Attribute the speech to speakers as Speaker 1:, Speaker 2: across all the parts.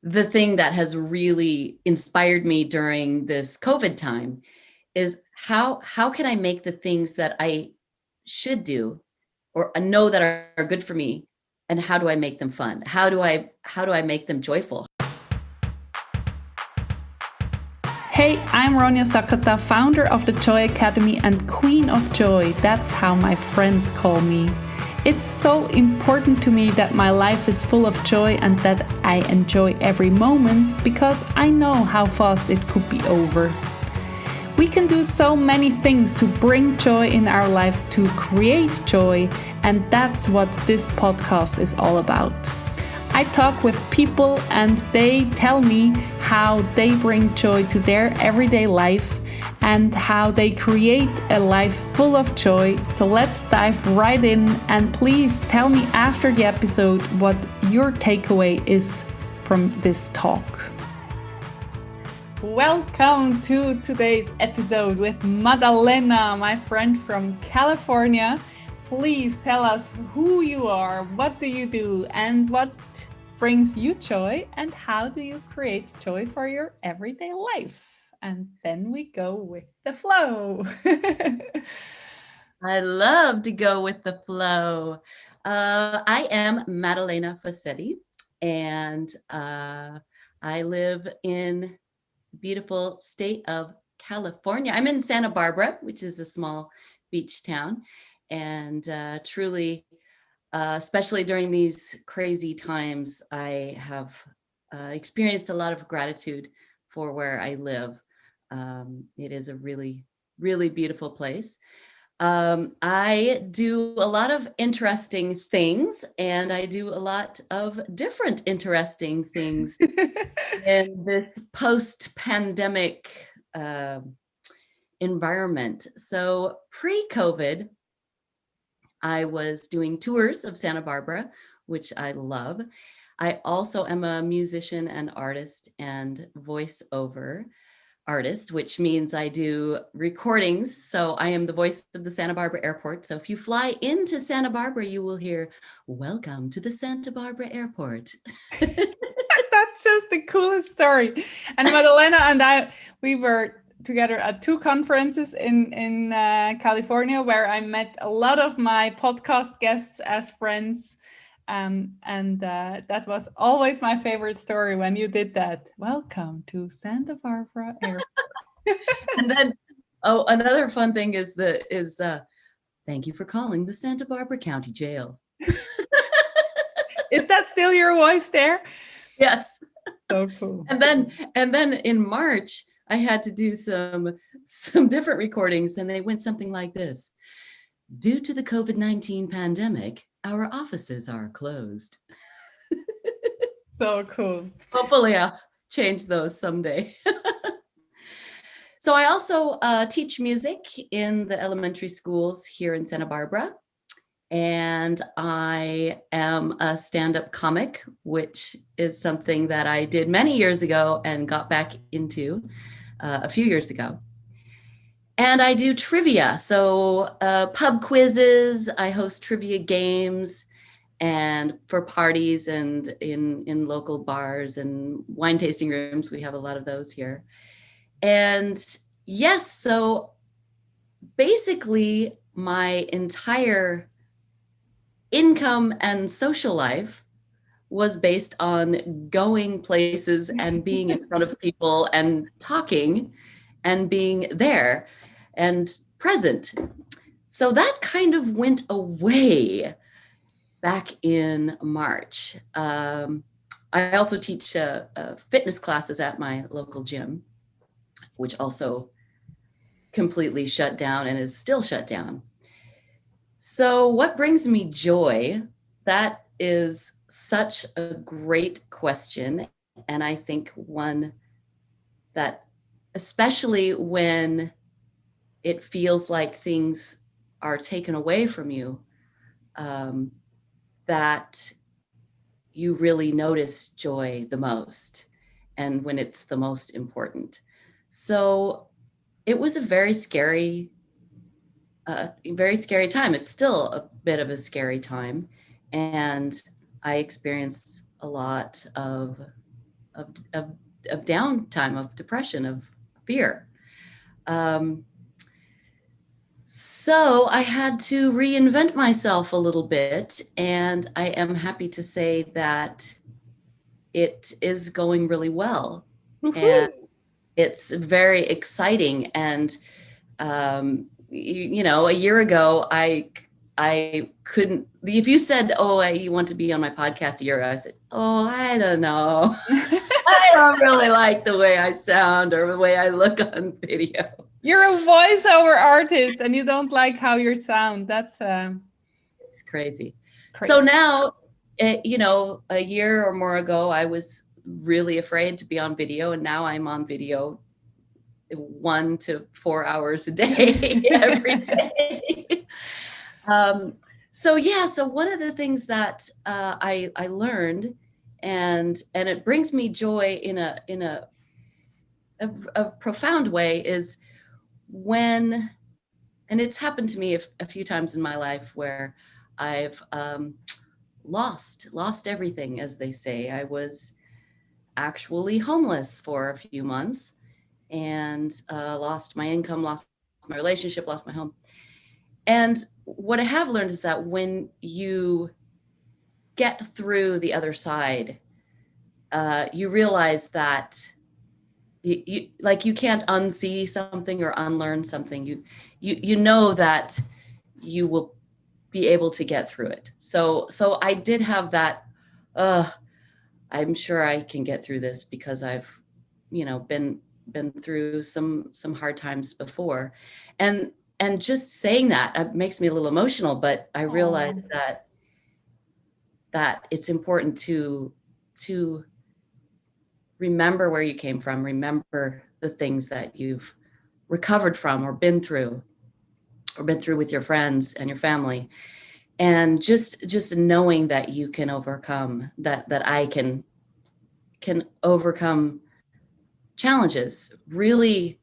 Speaker 1: the thing that has really inspired me during this COVID time is how can I make the things that I should do or know that are good for me, and how do I make them fun? How do I make them joyful?
Speaker 2: Hey, I'm Ronja Sakata, founder of the Joy Academy and Queen of Joy. That's how my friends call me. It's so important to me that my life is full of joy and that I enjoy every moment, because I know how fast it could be over. We can do so many things to bring joy in our lives, to create joy, and that's what this podcast is all about. I talk with people and they tell me how they bring joy to their everyday life and how they create a life full of joy. So let's dive right in, and please tell me after the episode what your takeaway is from this talk. Welcome to today's episode with Madalena, my friend from California. Please tell us who you are, what do you do, and what brings you joy, and how do you create joy for your everyday life? And then we go with the flow.
Speaker 1: I love to go with the flow. I am Madalena Fossatti, and I live in beautiful state of California. I'm in Santa Barbara, which is a small beach town, and truly, especially during these crazy times, I have experienced a lot of gratitude for where I live. It is a really, really beautiful place. I do a lot of interesting things, and I do a lot of different interesting things in this post-pandemic environment. So pre-COVID, I was doing tours of Santa Barbara, which I love. I also am a musician and artist and voiceover artist, which means I do recordings. So I am the voice of the Santa Barbara airport. So if you fly into Santa Barbara, you will hear, "Welcome to the Santa Barbara airport."
Speaker 2: That's just the coolest story. And Madalena and I, we were together at two conferences in California, where I met a lot of my podcast guests as friends. And that was always my favorite story when you did that. Welcome to Santa Barbara Airport.
Speaker 1: And then, another fun thing is thank you for calling the Santa Barbara County Jail.
Speaker 2: Is that still your voice there?
Speaker 1: Yes.
Speaker 2: So cool.
Speaker 1: And then in March, I had to do some different recordings, and they went something like this: "Due to the COVID-19 pandemic, our offices are closed."
Speaker 2: So cool.
Speaker 1: Hopefully I'll change those someday. So I also teach music in the elementary schools here in Santa Barbara. And I am a stand-up comic, which is something that I did many years ago and got back into a few years ago. And I do trivia, so pub quizzes. I host trivia games, and for parties and in local bars and wine tasting rooms. We have a lot of those here. And yes, so basically my entire income and social life was based on going places and being in front of people and talking and being there and present. So that kind of went away back in March. I also teach fitness classes at my local gym, which also completely shut down and is still shut down. So what brings me joy? That is such a great question. And I think one that, especially when it feels like things are taken away from you, that you really notice joy the most, and when it's the most important. So it was a very scary time. It's still a bit of a scary time. And I experienced a lot of of downtime, of depression, of fear. So I had to reinvent myself a little bit, and I am happy to say that it is going really well.
Speaker 2: Woohoo.
Speaker 1: And it's very exciting. And a year ago, I couldn't. If you said, "Oh, you want to be on my podcast a year ago," I said, "Oh, I don't know. I don't really like the way I sound or the way I look on video."
Speaker 2: You're a voiceover artist and you don't like how you sound. That's
Speaker 1: it's crazy. So now, a year or more ago, I was really afraid to be on video, and now I'm on video 1 to 4 hours a day, every day. So one of the things that I learned, and it brings me joy in a profound way, is when, and it's happened to me a few times in my life where I've lost everything, as they say. I was actually homeless for a few months, and lost my income, lost my relationship, lost my home. And what I have learned is that when you get through the other side, you realize that you can't unsee something or unlearn something. You know that you will be able to get through it. So I did have that. I'm sure I can get through this because I've, been through some hard times before, and just saying that makes me a little emotional. But I realized that it's important to remember where you came from, remember the things that you've recovered from or been through with your friends and your family, and just knowing that you can overcome, that I can overcome challenges. Really,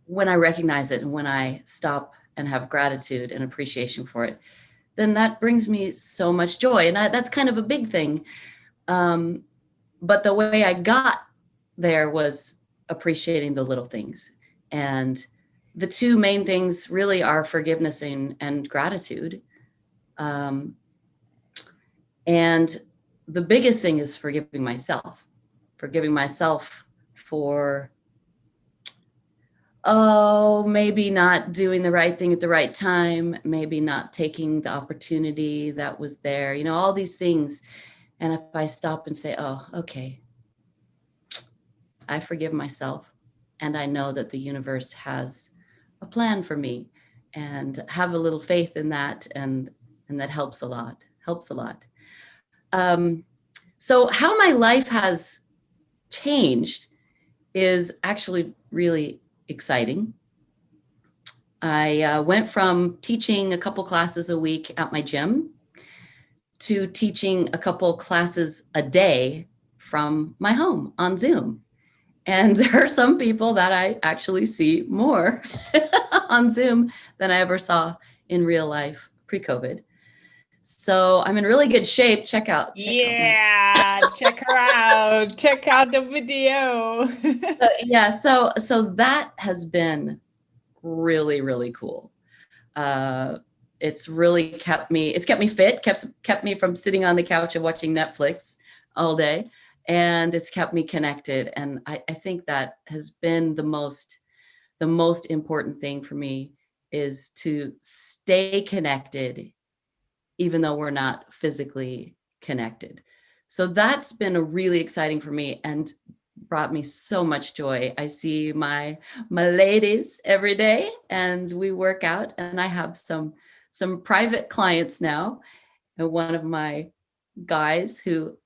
Speaker 1: when I recognize it and when I stop and have gratitude and appreciation for it, then that brings me so much joy. And that's kind of a big thing. But the way I got there was appreciating the little things. And the two main things really are forgiveness and gratitude. And the biggest thing is forgiving myself for, maybe not doing the right thing at the right time, maybe not taking the opportunity that was there, all these things. And if I stop and say, oh, okay, I forgive myself, and I know that the universe has a plan for me, and have a little faith in that, and that helps a lot. So how my life has changed is actually really exciting. I went from teaching a couple classes a week at my gym to teaching a couple classes a day from my home on Zoom. And there are some people that I actually see more on Zoom than I ever saw in real life pre-COVID. So I'm in really good shape. Check out
Speaker 2: check her out. Check out the video.
Speaker 1: So that has been really, really cool. It's really kept me fit, kept me from sitting on the couch and watching Netflix all day. And it's kept me connected. And I think that has been the most important thing for me, is to stay connected, even though we're not physically connected. So that's been really exciting for me and brought me so much joy. I see my ladies every day, and we work out, and I have some private clients now. And one of my guys, who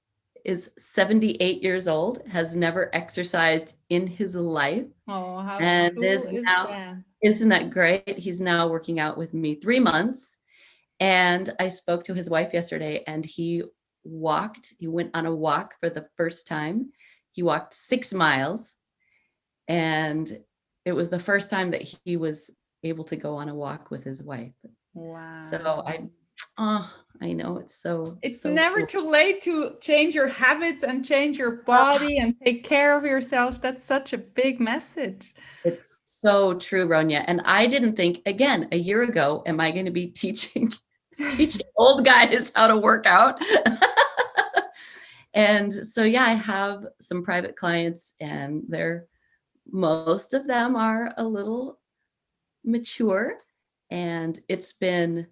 Speaker 1: is 78 years old, has never exercised in his life.
Speaker 2: Oh, how
Speaker 1: and
Speaker 2: cool is that?
Speaker 1: Isn't that great? He's now working out with me 3 months. And I spoke to his wife yesterday, and he went on a walk for the first time. He walked 6 miles, and it was the first time that he was able to go on a walk with his wife.
Speaker 2: Wow.
Speaker 1: So I Oh, I know. It's so
Speaker 2: never
Speaker 1: cool.
Speaker 2: too late to change your habits and change your
Speaker 1: Oh,
Speaker 2: body and take care of yourself. That's such a big message.
Speaker 1: it's so true, Ronja. And I didn't think, again, a year ago, am I going to be teaching old guys how to work out? And so, yeah, I have some private clients, and most of them are a little mature, and it's been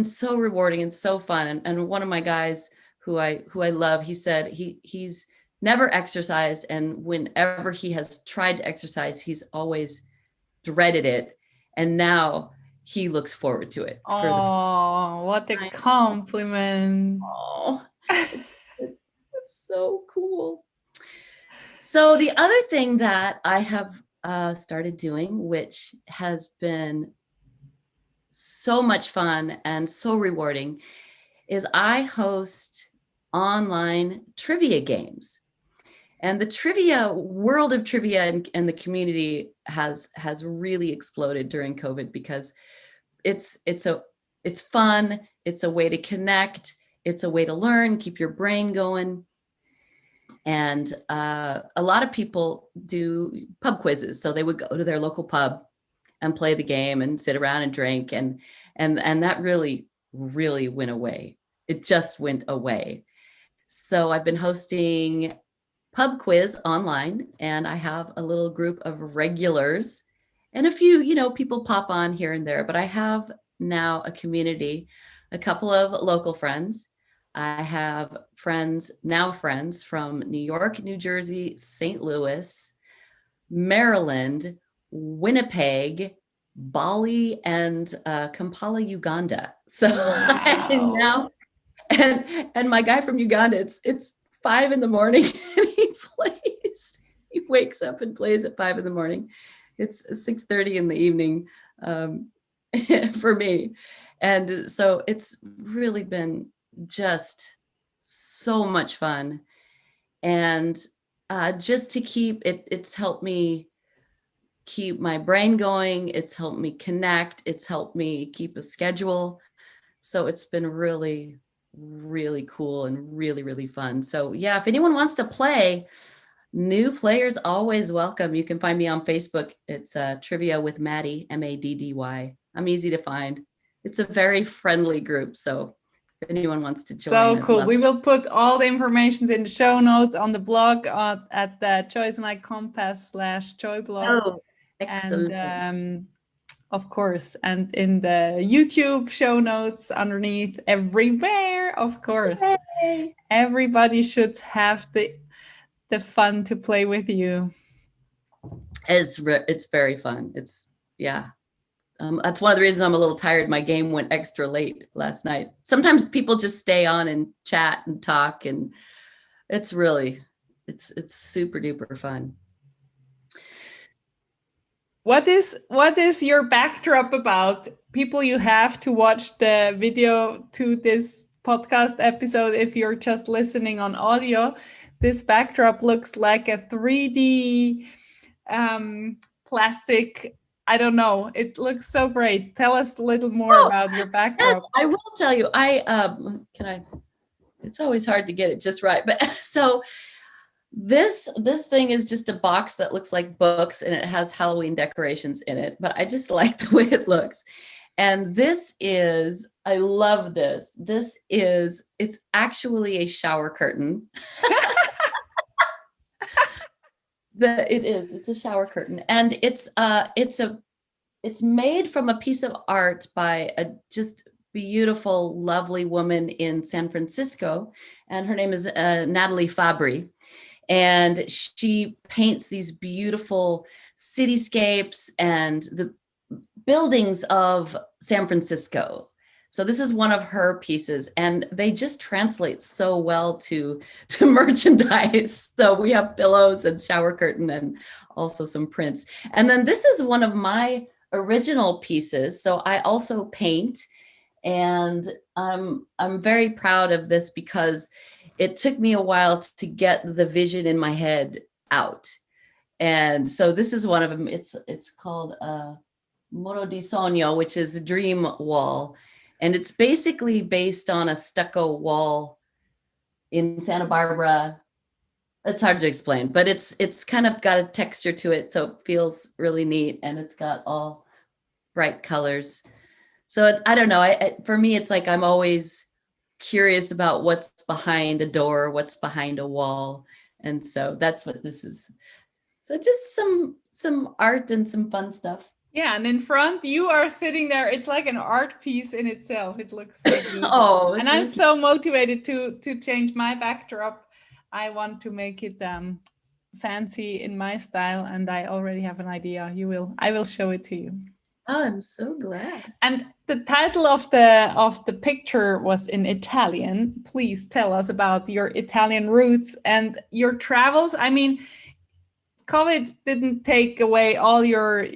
Speaker 1: so rewarding and so fun. And one of my guys who I love, he said he's never exercised, and whenever he has tried to exercise, he's always dreaded it, and now he looks forward to it.
Speaker 2: Oh, what a compliment.
Speaker 1: Oh, it's so cool. So the other thing that I have started doing, which has been so much fun and so rewarding, is I host online trivia games. And the world of trivia and the community has really exploded during COVID, because it's fun, it's a way to connect, it's a way to learn, keep your brain going. And a lot of people do pub quizzes. So they would go to their local pub and play the game and sit around and drink. And that really, really went away. It just went away. So I've been hosting pub quiz online, and I have a little group of regulars and a few, people pop on here and there, but I have now a community, a couple of local friends. I have friends from New York, New Jersey, St. Louis, Maryland, Winnipeg, Bali, and Kampala, Uganda. So
Speaker 2: Wow.
Speaker 1: and my guy from Uganda, it's 5 a.m. and he wakes up and plays at 5 a.m. It's 6:30 in the evening for me. And so it's really been just so much fun. And just to keep it's helped me keep my brain going. It's helped me connect. It's helped me keep a schedule. So it's been really, really cool and really, really fun. So yeah, if anyone wants to play, new players always welcome. You can find me on Facebook. It's Trivia with Maddie, Maddy. I'm easy to find. It's a very friendly group. So if anyone wants to join,
Speaker 2: So
Speaker 1: I'd
Speaker 2: cool.
Speaker 1: love
Speaker 2: We will put all the information in the show notes on the blog at the Choice and I Compass/Joy blog.
Speaker 1: Oh, excellent.
Speaker 2: And of course, and in the YouTube show notes underneath, everywhere, of course.
Speaker 1: Yay.
Speaker 2: Everybody should have the fun to play with you.
Speaker 1: It's very fun. That's one of the reasons I'm a little tired. My game went extra late last night. Sometimes people just stay on and chat and talk, and it's super duper fun.
Speaker 2: What is your backdrop about? People, you have to watch the video to this podcast episode if you're just listening on audio. This backdrop looks like a 3D plastic. I don't know. It looks so great. Tell us a little more about your backdrop.
Speaker 1: Yes, I will tell you. It's always hard to get it just right. But so this thing is just a box that looks like books, and it has Halloween decorations in it, but I just like the way it looks. And I love this. It's actually a shower curtain. It's a shower curtain, and it's made from a piece of art by a just beautiful, lovely woman in San Francisco, and her name is Natalie Fabry. And she paints these beautiful cityscapes and the buildings of San Francisco. So this is one of her pieces, and they just translate so well to merchandise. So we have pillows and shower curtain and also some prints. And then this is one of my original pieces. So I also paint, and I'm very proud of this because it took me a while to get the vision in my head out. And so this is one of them. It's called Muro di Sogno, which is a dream wall. And it's basically based on a stucco wall in Santa Barbara. It's hard to explain, but it's kind of got a texture to it, so it feels really neat, and it's got all bright colors. So I don't know. For me, it's like I'm always curious about what's behind a door, what's behind a wall, and so that's what this is. So just some art and some fun stuff.
Speaker 2: Yeah, and in front you are sitting there. It's like an art piece in itself. It looks so beautiful.
Speaker 1: Oh,
Speaker 2: and I'm so motivated to change my backdrop. I want to make it fancy in my style, and I already have an idea. I will show it to you.
Speaker 1: Oh, I'm so glad.
Speaker 2: And the title of the picture was in Italian. Please tell us about your Italian roots and your travels. I mean, COVID didn't take away all your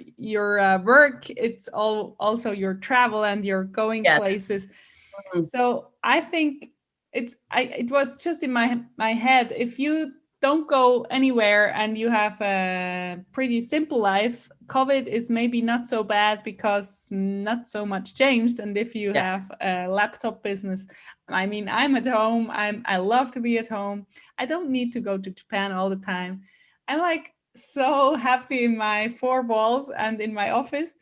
Speaker 2: work. It's also your travel and your going places. Mm-hmm. So I think it was just in my head. If you don't go anywhere and you have a pretty simple life, COVID is maybe not so bad because not so much changed. And if you have a laptop business, I mean, I'm at home. I love to be at home. I don't need to go to Japan all the time. I'm like so happy in my four walls and in my office.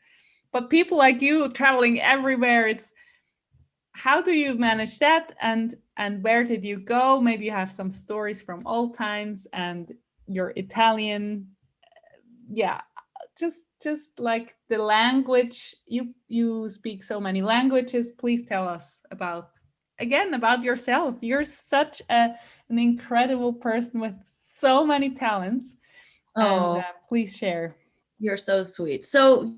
Speaker 2: But people like you traveling everywhere, it's how do you manage that, and where did you go? Maybe you have some stories from old times and your Italian, just like the language. You speak so many languages. Please tell us about yourself. You're such an incredible person with so many talents. And please share.
Speaker 1: You're so sweet. So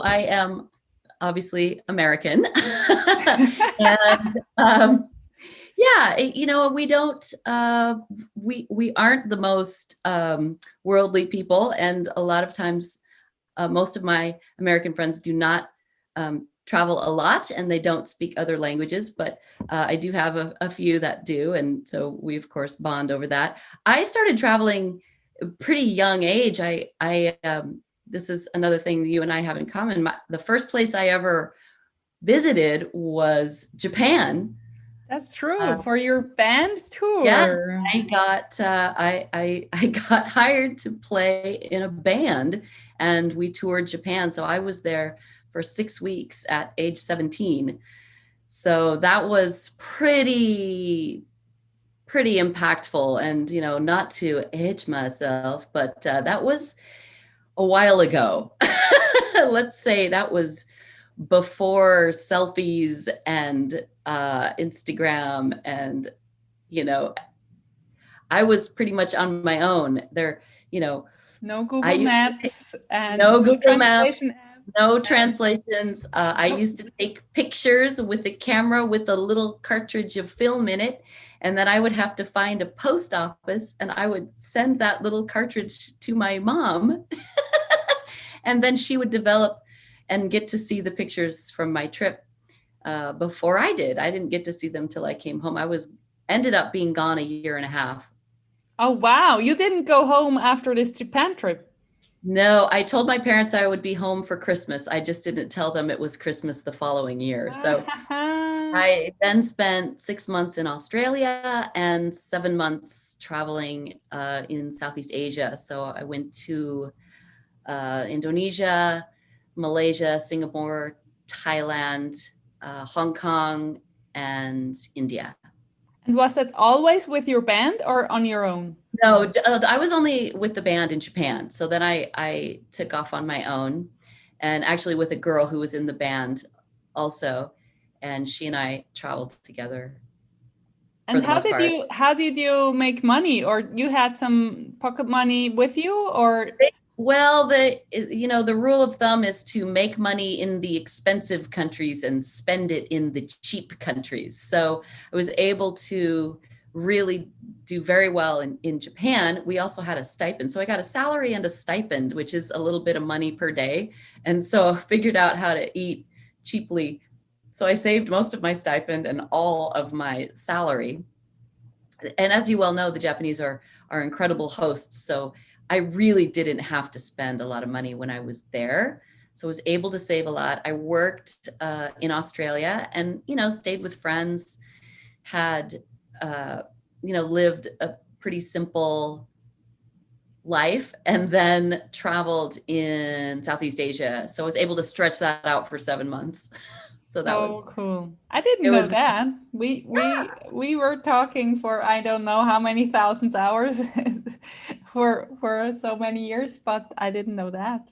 Speaker 1: I am obviously American. And we don't we aren't the most worldly people, and a lot of times most of my American friends do not travel a lot, and they don't speak other languages, but I do have a few that do, and so we of course bond over that. I started traveling pretty young age. I this is another thing you and I have in common. The first place I ever visited was Japan.
Speaker 2: That's true. For your band tour.
Speaker 1: Yes, I got I got hired to play in a band, and we toured Japan. So I was there for 6 weeks at age 17. So that was pretty impactful, and not to age myself, but that was a while ago. Let's say that was before selfies and Instagram, and I was pretty much on my own there.
Speaker 2: No Google Maps and
Speaker 1: no Google Maps, no translations. I used to take pictures with a camera with a little cartridge of film in it, and then I would have to find a post office, and I would send that little cartridge to my mom. And then she would develop and get to see the pictures from my trip before I did. I didn't get to see them till I came home. I ended up being gone a year and a half.
Speaker 2: Oh, wow. You didn't go home after this Japan trip?
Speaker 1: No, I told my parents I would be home for Christmas. I just didn't tell them it was Christmas the following year. So I then spent 6 months in Australia and 7 months traveling in Southeast Asia. So I went to Indonesia, Malaysia, Singapore, Thailand, Hong Kong, and India.
Speaker 2: And was that always with your band or on your own?
Speaker 1: No, I was only with the band in Japan. So then I took off on my own, and actually with a girl who was in the band also, and she and I traveled together.
Speaker 2: And how did you make money? Or you had some pocket money with you, or?
Speaker 1: Well, the rule of thumb is to make money in the expensive countries and spend it in the cheap countries. So I was able to really do very well in Japan. We also had a stipend. So I got a salary and a stipend, which is a little bit of money per day. And so I figured out how to eat cheaply. So I saved most of my stipend and all of my salary. And as you well know, the Japanese are incredible hosts. So I really didn't have to spend a lot of money when I was there. So I was able to save a lot. I worked in Australia and, stayed with friends, had, lived a pretty simple life, and then traveled in Southeast Asia. So I was able to stretch that out for 7 months. So that
Speaker 2: So
Speaker 1: was,
Speaker 2: cool. I didn't
Speaker 1: it
Speaker 2: know
Speaker 1: was,
Speaker 2: that. We were talking for I don't know how many thousands hours for so many years, but I didn't know that.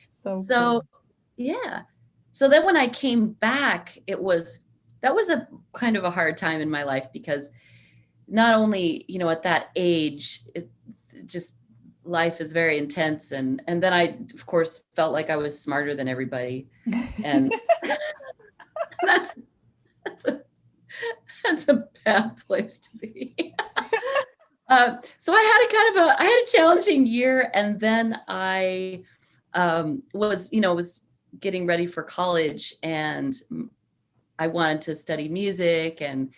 Speaker 2: So
Speaker 1: so
Speaker 2: cool.
Speaker 1: yeah. So then when I came back, that was a kind of a hard time in my life, because not only, at that age, just life is very intense. And then I, of course, felt like I was smarter than everybody. And that's, that's a, that's a bad place to be. So I had a challenging year. And then I was getting ready for college, and I wanted to study music and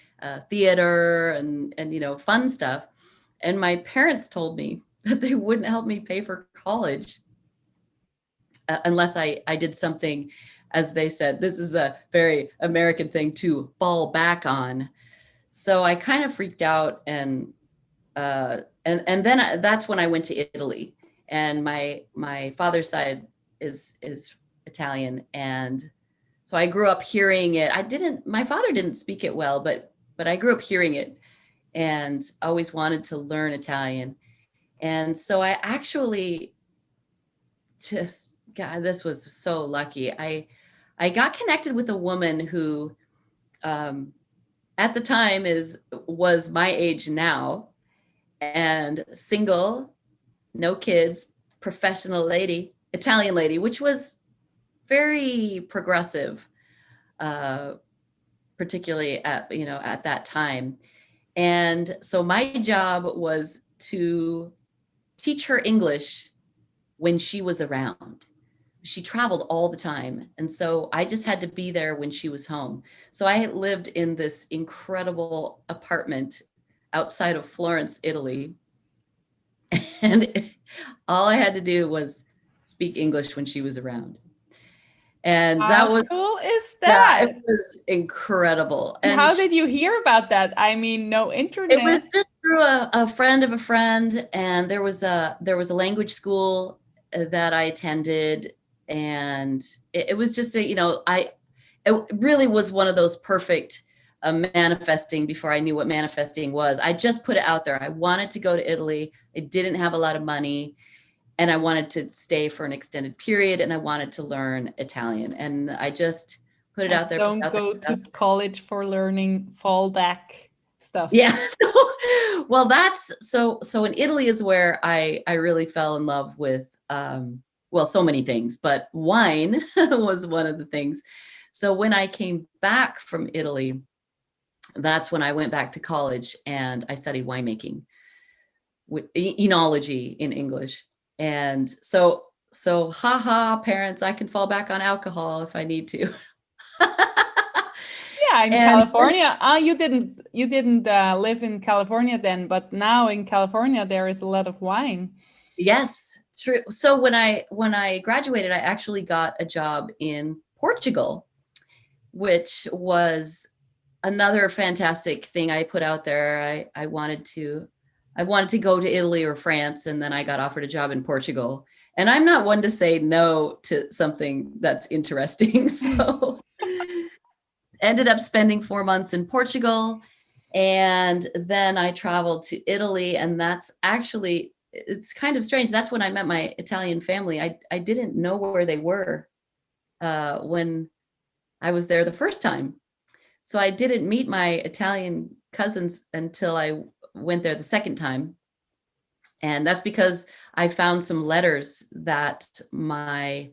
Speaker 1: theater and fun stuff. And my parents told me that they wouldn't help me pay for college unless I did something, as they said, this is a very American thing, to fall back on. So I kind of freaked out, and then that's when I went to Italy. And my father's side is Italian, and so I grew up hearing it. My father didn't speak it well, but I grew up hearing it and always wanted to learn Italian. And so I actually God, this was so lucky. I got connected with a woman who, at the time was my age now, and single, no kids, professional lady, Italian lady, which was very progressive, particularly at that time. And so my job was to teach her English when she was around. She traveled all the time. And so I just had to be there when she was home. So I lived in this incredible apartment outside of Florence, Italy. And all I had to do was speak English when she was around. And that
Speaker 2: How
Speaker 1: was,
Speaker 2: cool is
Speaker 1: yeah, it
Speaker 2: that?
Speaker 1: was incredible.
Speaker 2: And
Speaker 1: And
Speaker 2: how did you hear about that? I mean, no
Speaker 1: it was
Speaker 2: internet.
Speaker 1: just through a friend of a friend. And there was a language school that I attended. And it was just it really was one of those perfect manifesting before I knew what manifesting was. I just put it out there. I wanted to go to Italy. I didn't have a lot of money, and I wanted to stay for an extended period, and I wanted to learn Italian. And I just put it
Speaker 2: And
Speaker 1: out there.
Speaker 2: don't go
Speaker 1: Put it
Speaker 2: to
Speaker 1: out there.
Speaker 2: college for learning fallback stuff.
Speaker 1: Yeah. Well, that's so in Italy is where I really fell in love with, well, so many things, but wine was one of the things. So when I came back from Italy, that's when I went back to college and I studied winemaking, with enology in English. And haha, parents, I can fall back on alcohol if I need to.
Speaker 2: Yeah, in
Speaker 1: And
Speaker 2: California, you didn't live in California then, but now in California there is a lot of wine.
Speaker 1: yes, true. So when I graduated, I actually got a job in Portugal, which was another fantastic thing I put out there. I wanted to go to Italy or France, and then I got offered a job in Portugal. And I'm not one to say no to something that's interesting. So ended up spending 4 months in Portugal, and then I traveled to Italy. And that's actually, it's kind of strange. That's when I met my Italian family. I didn't know where they were when I was there the first time. So I didn't meet my Italian cousins until I went there the second time. And that's because I found some letters that my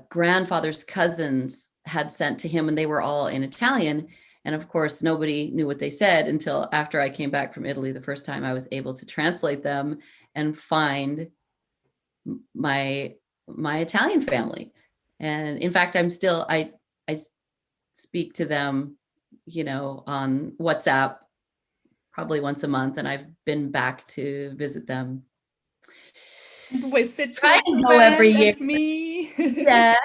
Speaker 1: grandfather's cousins had sent to him, and they were all in Italian. And of course, nobody knew what they said until after I came back from Italy the first time. I was able to translate them and find my Italian family. And in fact, I speak to them, on WhatsApp probably once a month, and I've been back to visit them.
Speaker 2: Visit
Speaker 1: Try and go every
Speaker 2: Switzerland
Speaker 1: year.
Speaker 2: and me.
Speaker 1: Yes.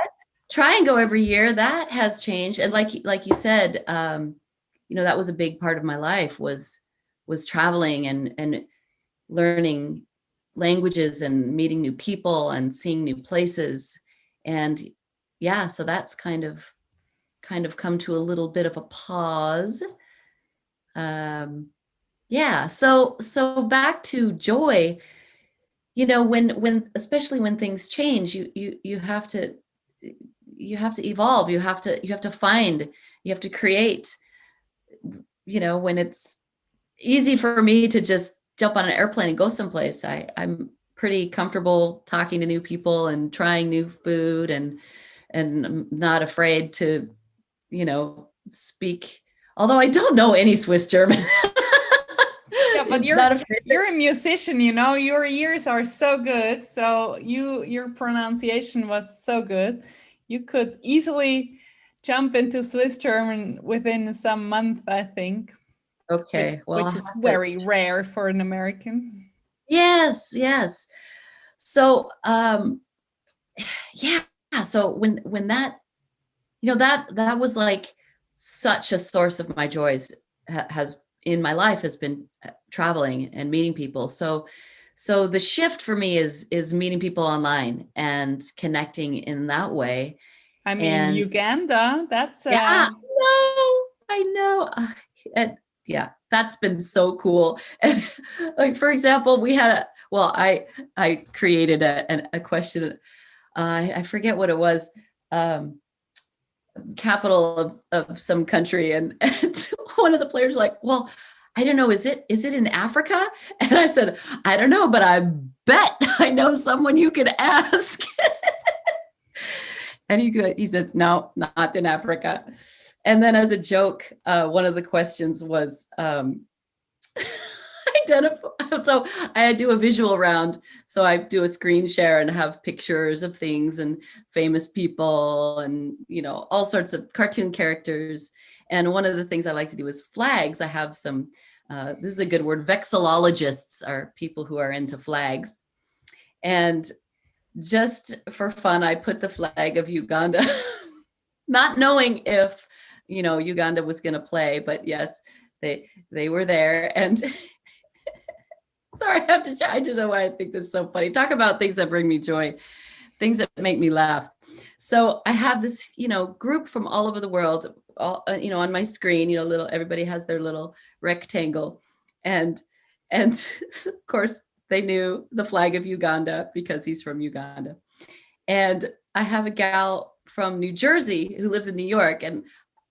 Speaker 1: Try and go every year. That has changed. And like you said, that was a big part of my life was traveling and learning languages and meeting new people and seeing new places. And yeah, so that's kind of come to a little bit of a pause. Yeah, so back to joy, when especially when things change, you have to evolve, you have to find, you have to create. When it's easy for me to just jump on an airplane and go someplace, I'm pretty comfortable talking to new people and trying new food, and I'm not afraid to speak, although I don't know any Swiss German.
Speaker 2: Yeah, but you're a musician, your ears are so good, so your pronunciation was so good, you could easily jump into Swiss German within some month, I think.
Speaker 1: Okay, well,
Speaker 2: which is very rare for an American.
Speaker 1: Yes. So yeah, so when that that was like such a source of my joys, has in my life, has been traveling and meeting people. So the shift for me is meeting people online and connecting in that way.
Speaker 2: I mean, Uganda, that's
Speaker 1: yeah, I know. And yeah, that's been so cool. And like, for example, we had I created a question. I forget what it was. Capital of some country, and one of the players like, well, I don't know, is it in Africa? And I said, I don't know, but I bet I know someone you could ask. And he said, no, not in Africa. And then as a joke, one of the questions was identify. So I do a visual round. So I do a screen share and have pictures of things and famous people and, all sorts of cartoon characters. And one of the things I like to do is flags. I have some, this is a good word, vexillologists are people who are into flags. And just for fun, I put the flag of Uganda, not knowing if, Uganda was going to play, but yes, they were there. And sorry, I don't know why I think this is so funny. Talk about things that bring me joy, things that make me laugh. So I have this, group from all over the world, all, on my screen, everybody has their little rectangle. And of course, they knew the flag of Uganda because he's from Uganda. And I have a gal from New Jersey who lives in New York, and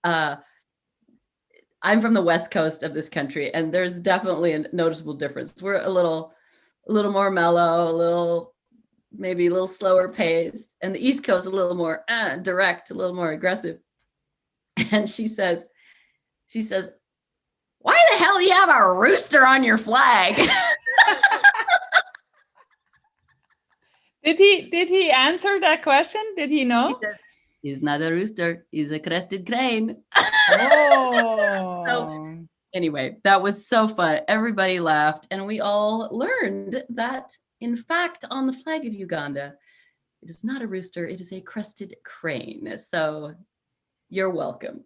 Speaker 1: I'm from the West Coast of this country, and there's definitely a noticeable difference. We're a little more mellow, maybe a little slower paced, and the East Coast a little more direct, a little more aggressive. And she says, why the hell do you have a rooster on your flag?
Speaker 2: Did he answer that question? Did he know?
Speaker 1: He says, he's not a rooster, he's a crested crane.
Speaker 2: Oh.
Speaker 1: So anyway, that was so fun. Everybody laughed, and we all learned that, in fact, on the flag of Uganda, it is not a rooster, it is a crested crane. So you're welcome.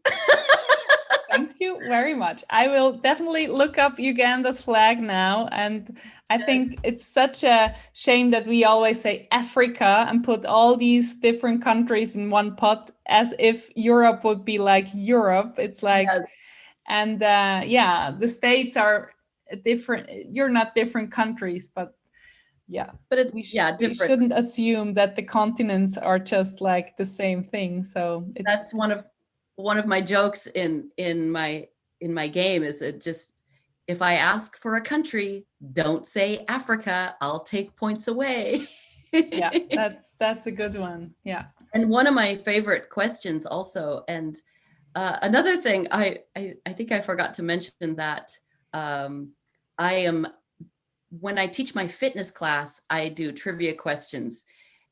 Speaker 2: Thank you very much. I will definitely look up Uganda's flag now. And I think it's such a shame that we always say Africa and put all these different countries in one pot, as if Europe would be like Europe. It's like, yes. And the States are different. You're not different countries, but yeah. But it's we shouldn't assume that the continents are just like the same thing. So
Speaker 1: that's one of my jokes in my game is it just, if I ask for a country, don't say Africa, I'll take points away.
Speaker 2: Yeah, that's a good one. Yeah.
Speaker 1: And one of my favorite questions also, and another thing, I think I forgot to mention that when I teach my fitness class, I do trivia questions,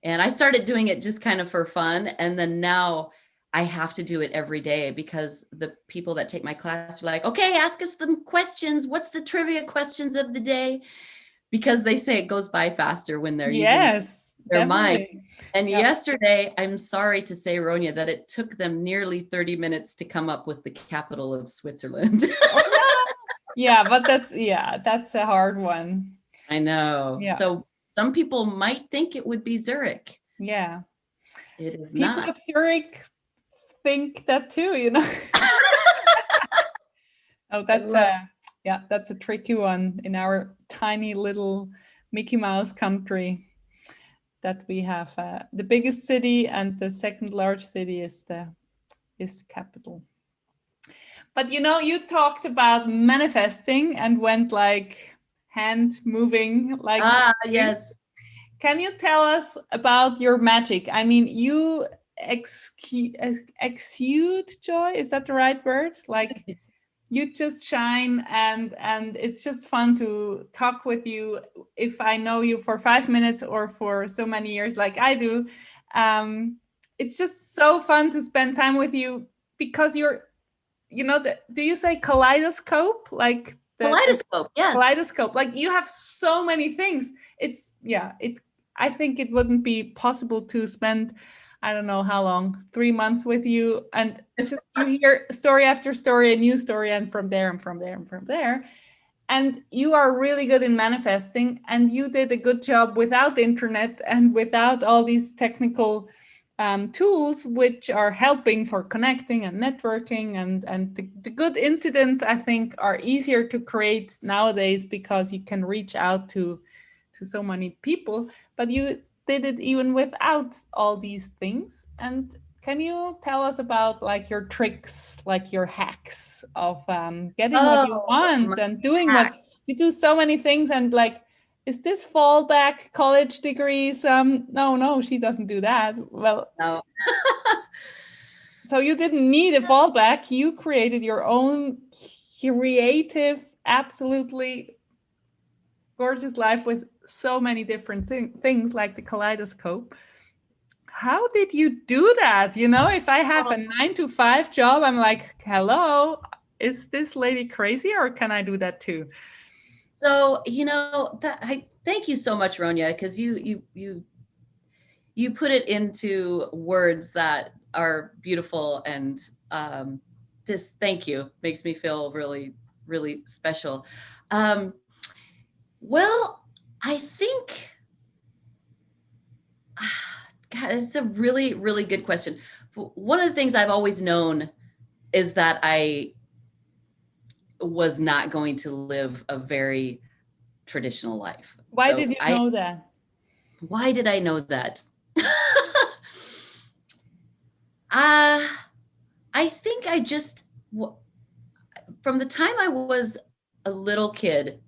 Speaker 1: and I started doing it just kind of for fun. And then now I have to do it every day because the people that take my class are like, okay, ask us the questions. What's the trivia questions of the day? because they say it goes by faster when they're using
Speaker 2: Yes,
Speaker 1: their mind.
Speaker 2: definitely.
Speaker 1: And
Speaker 2: Yeah.
Speaker 1: yesterday, I'm sorry to say, Ronja, that it took them nearly 30 minutes to come up with the capital of Switzerland.
Speaker 2: Oh no. Yeah, but that's a hard one.
Speaker 1: I know.
Speaker 2: Yeah.
Speaker 1: So some people might think it would be Zurich.
Speaker 2: Yeah.
Speaker 1: It is
Speaker 2: People
Speaker 1: not.
Speaker 2: of Zurich think that too, you know. Oh, that's a tricky one in our tiny little Mickey Mouse country. That we have the biggest city and the second largest city is the capital. But you know, you talked about manifesting and went like hand moving, like
Speaker 1: yes.
Speaker 2: Can you tell us about your magic? I mean, you exude joy. Is that the right word? Like you just shine, and it's just fun to talk with you. If I know you for 5 minutes or for so many years, like I do, it's just so fun to spend time with you because you're, you know, do you say kaleidoscope? Like
Speaker 1: Kaleidoscope, yes.
Speaker 2: Kaleidoscope. Like you have so many things. I think it wouldn't be possible to spend, I don't know how long, 3 months with you, and just you hear story after story, a new story, and from there and from there and from there. And you are really good in manifesting, and you did a good job without the internet and without all these technical tools, which are helping for connecting and networking. And the good incidents, I think, are easier to create nowadays because you can reach out to so many people. But you did it even without all these things. And can you tell us about like your tricks, like your hacks of getting what you want and doing what you do? So many things, and like, is this fallback college degrees? No, she doesn't do that. Well,
Speaker 1: no.
Speaker 2: So you didn't need a fallback. You created your own creative, absolutely gorgeous life with so many different things like the kaleidoscope. How did you do that? You know, if I have a 9-to-5 job, I'm like, hello, is this lady crazy, or can I do that too?
Speaker 1: So, you know, thank you so much, Ronja, because you put it into words that are beautiful, and this thank you makes me feel really, really special. Well, I think God, it's a really, really good question. One of the things I've always known is that I was not going to live a very traditional life.
Speaker 2: Why did you know that?
Speaker 1: Why did I know that? I think I just, from the time I was a little kid,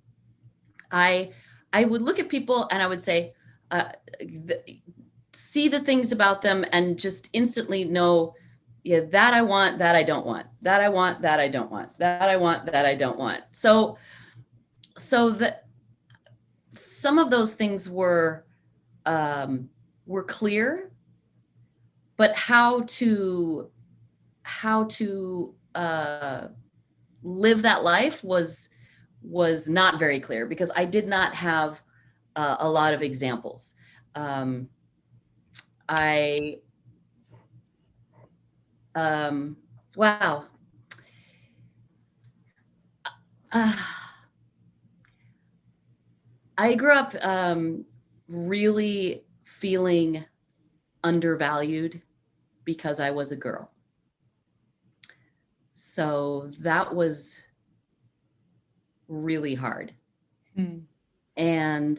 Speaker 1: I would look at people and I would say, see the things about them and just instantly know, yeah, that I want, that I don't want, that I want, that I don't want, that I want, that I don't want. So that some of those things were clear, but how to live that life was not very clear, because I did not have a lot of examples. Wow. I grew up really feeling undervalued because I was a girl. So that was really hard. Mm. And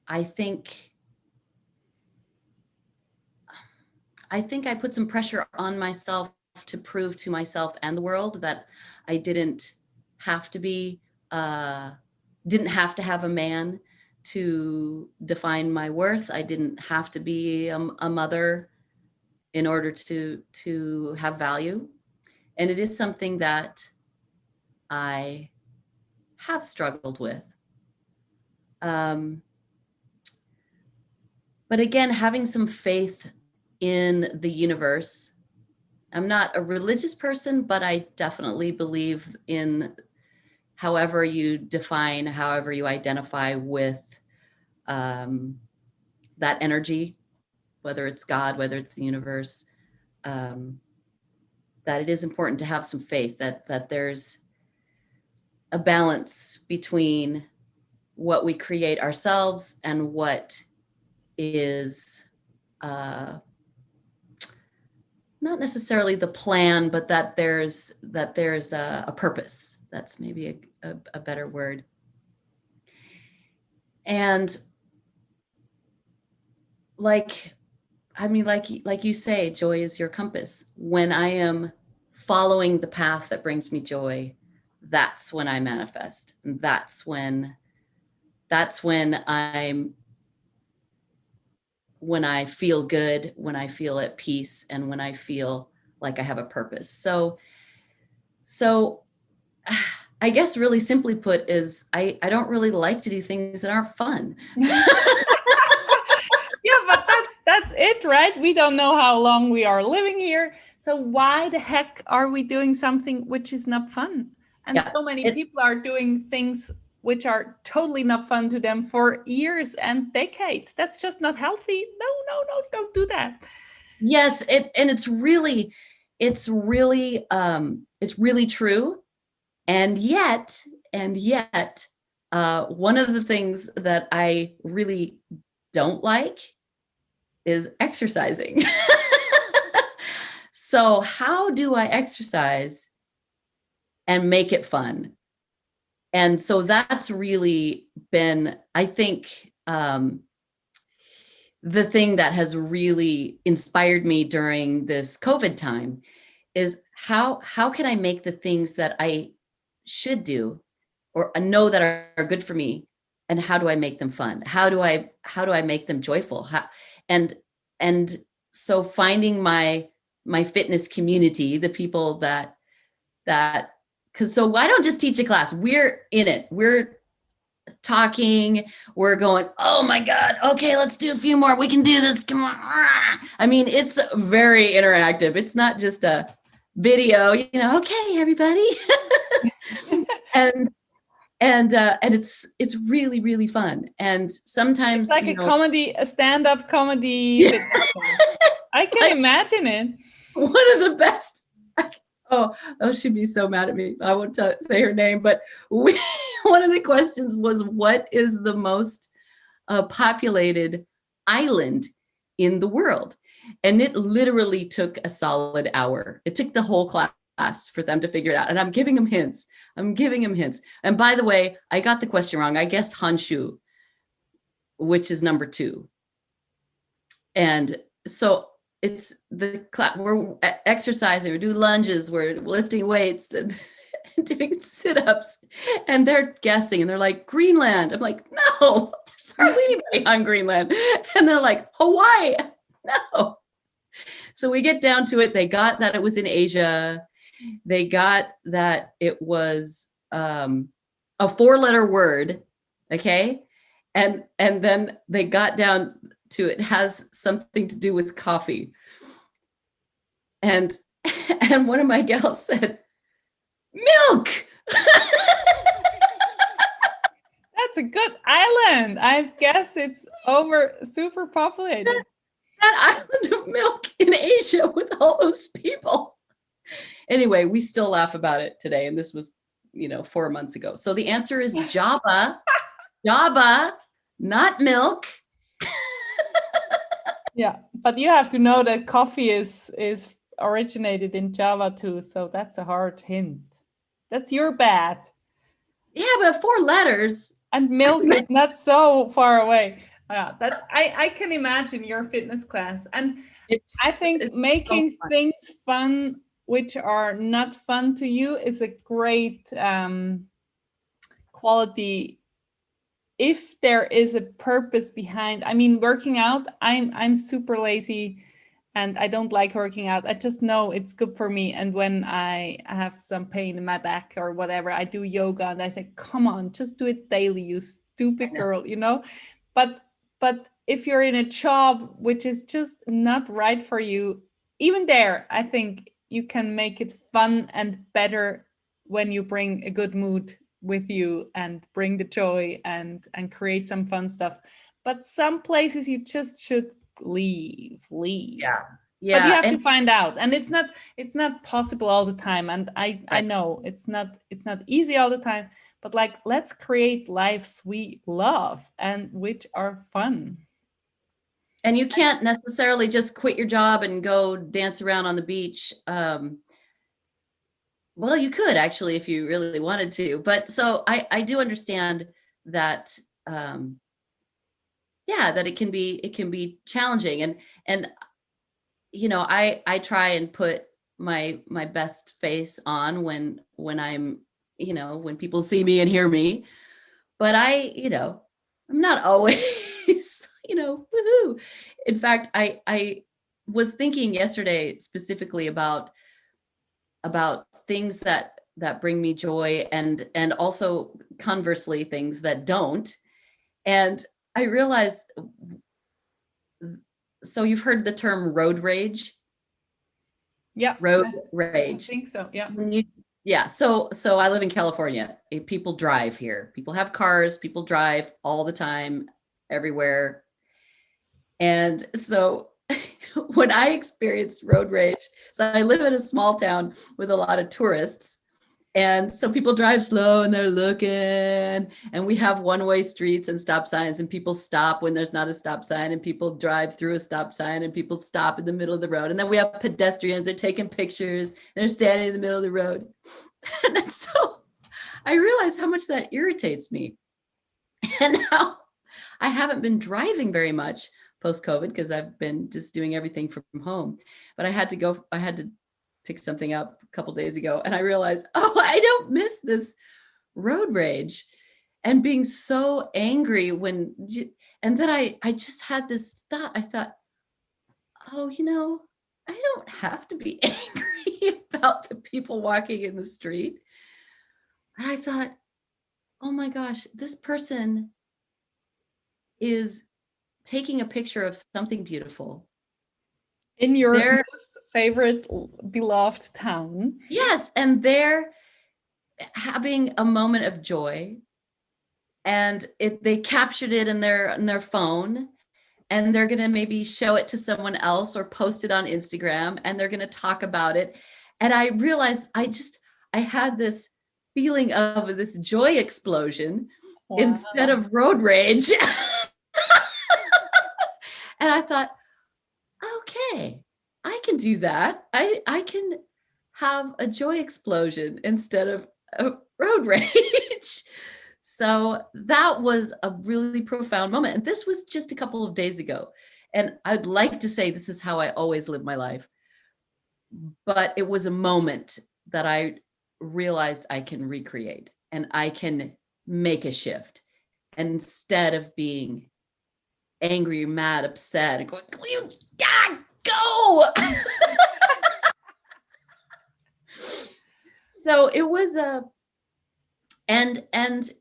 Speaker 1: I think I put some pressure on myself to prove to myself and the world that I didn't have to be, didn't have to have a man to define my worth. I didn't have to be a mother in order to have value. And it is something that I have struggled with. But again, having some faith in the universe. I'm not a religious person, but I definitely believe in however you define, however you identify with that energy, whether it's God, whether it's the universe, that it is important to have some faith that there's a balance between what we create ourselves and what is not necessarily the plan, but that there's a purpose. That's maybe a better word. And like you say, joy is your compass. When I am following the path that brings me joy, that's when I manifest. And that's when I feel good, when I feel at peace, and when I feel like I have a purpose. So I guess really simply put is I don't really like to do things that aren't fun.
Speaker 2: Yeah, but that's it, right? We don't know how long we are living here. So why the heck are we doing something which is not fun? And so many people are doing things which are totally not fun to them for years and decades. That's just not healthy. No, don't do that.
Speaker 1: Yes, it's really true. And yet, one of the things that I really don't like is exercising. So how do I exercise and make it fun? And so that's really been, I think, the thing that has really inspired me during this COVID time is how can I make the things that I should do or know that are good for me, and how do I make them fun? How do I make them joyful? And so finding my fitness community, the people that because so I don't just teach a class, we're in it, we're talking, we're going, oh my God, okay, let's do a few more, we can do this, come on. I mean, it's very interactive. It's not just a video, okay, everybody. and it's really, really fun. And sometimes
Speaker 2: it's like a stand-up comedy. Yeah. I can imagine it.
Speaker 1: One of the best. Oh, she'd be so mad at me. I won't say her name, but one of the questions was, what is the most populated island in the world? And it literally took a solid hour. It took the whole class for them to figure it out. And I'm giving them hints. And by the way, I got the question wrong. I guessed Honshu, which is number 2. And so it's the class, we're exercising, we're doing lunges, we're lifting weights and doing sit-ups, and they're guessing, and they're like, Greenland. I'm like, no, there's hardly anybody on Greenland. And they're like, Hawaii. No. So we get down to it. They got that it was in Asia. They got that it was a 4-letter word. Okay. And then they got down to it has something to do with coffee. And one of my gals said, milk.
Speaker 2: That's a good island. I guess it's super populated.
Speaker 1: That island of milk in Asia with all those people. Anyway, we still laugh about it today. And this was, 4 months ago. So the answer is Java. Java, not milk.
Speaker 2: Yeah, but you have to know that coffee is originated in Java too. So that's a hard hint. That's your bad.
Speaker 1: Yeah, but 4 letters.
Speaker 2: And milk is not so far away. That's I can imagine your fitness class. And I think making so things fun which are not fun to you is a great quality if there is a purpose behind. I mean, working out, I'm super lazy and I don't like working out. I just know it's good for me. And when I have some pain in my back or whatever, I do yoga and I say, come on, just do it daily, you stupid girl, But if you're in a job which is just not right for you, even there, I think you can make it fun and better when you bring a good mood with you and bring the joy and create some fun stuff. But some places you just should leave.
Speaker 1: Yeah.
Speaker 2: But you
Speaker 1: Yeah.
Speaker 2: have to
Speaker 1: And
Speaker 2: find out, and it's not possible all the time. And I
Speaker 1: right.
Speaker 2: know it's not easy all the time. But like, let's create lives we love and which are fun.
Speaker 1: And you can't necessarily just quit your job and go dance around on the beach. Well, you could actually if you really wanted to. But so I do understand that yeah, that it can be challenging. And I try and put my best face on when I'm, when people see me and hear me. But I'm not always, woohoo. In fact, I was thinking yesterday specifically about things that bring me joy, and also conversely things that don't. And I realized, so you've heard the term road rage?
Speaker 2: Yeah,
Speaker 1: Road
Speaker 2: I
Speaker 1: rage.
Speaker 2: think so. Yeah.
Speaker 1: Yeah. So I live in California. People drive here. People have cars. People drive all the time, everywhere. And so when I experienced road rage, so I live in a small town with a lot of tourists. And so people drive slow and they're looking, and we have one-way streets and stop signs, and people stop when there's not a stop sign, and people drive through a stop sign, and people stop in the middle of the road. And then we have pedestrians, they're taking pictures, and they're standing in the middle of the road. And so I realized how much that irritates me. And now I haven't been driving very much post-COVID because I've been just doing everything from home. But I had to pick something up a couple days ago, and I realized, oh, I don't miss this road rage and being so angry and then I just had this thought. I thought, oh, I don't have to be angry about the people walking in the street. And I thought, oh my gosh, this person is taking a picture of something beautiful
Speaker 2: In your
Speaker 1: they're
Speaker 2: most favorite beloved town.
Speaker 1: yes, and they're having a moment of joy, and they captured it in their phone, and they're going to maybe show it to someone else or post it on Instagram, and they're going to talk about it. And I realized I had this feeling of this joy explosion instead
Speaker 2: Wow.
Speaker 1: of road rage. And I thought, okay, I can do that. I can have a joy explosion instead of a road rage. So that was a really profound moment. And this was just a couple of days ago. And I'd like to say this is how I always live my life. But it was a moment that I realized I can recreate and I can make a shift. And instead of being angry, mad, upset, and going, you God, go. So it was and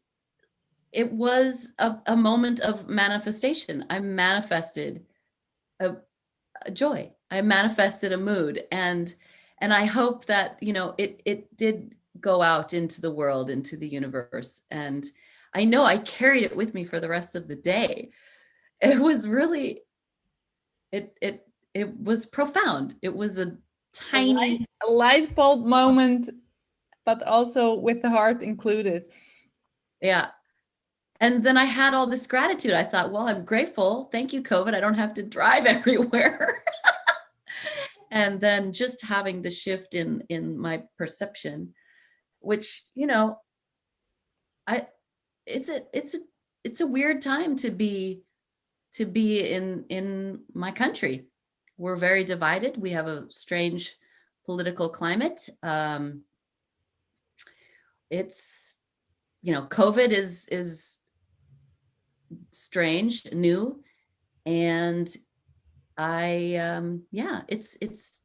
Speaker 1: it was a moment of manifestation. I manifested a joy. I manifested a mood, and I hope that it did go out into the world, into the universe, and I know I carried it with me for the rest of the day. It was really it was profound. It was a tiny
Speaker 2: a light bulb moment, but also with the heart included.
Speaker 1: yeah. And then I had all this gratitude. I thought, well, I'm grateful. Thank you, COVID. I don't have to drive everywhere. And then just having the shift in my perception, which, I it's a weird time to be in my country. We're very divided. We have a strange political climate. It's, COVID is strange, new, and it's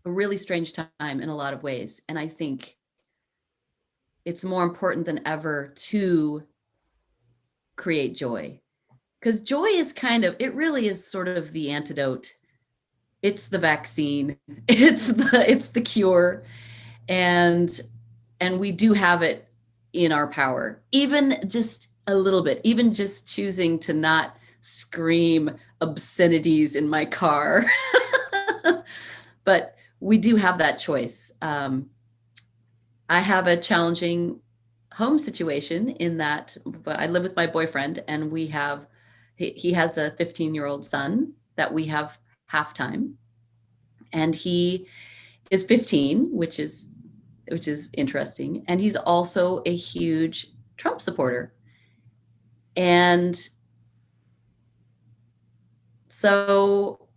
Speaker 1: a really strange time in a lot of ways. And I think it's more important than ever to create joy, because joy is it really is sort of the antidote. It's the vaccine. It's the cure. And we do have it in our power, even just a little bit, even just choosing to not scream obscenities in my car. But we do have that choice. I have a challenging home situation in that I live with my boyfriend, and he has a 15-year-old son that we have half time, and he is 15, which is interesting. And he's also a huge Trump supporter. And so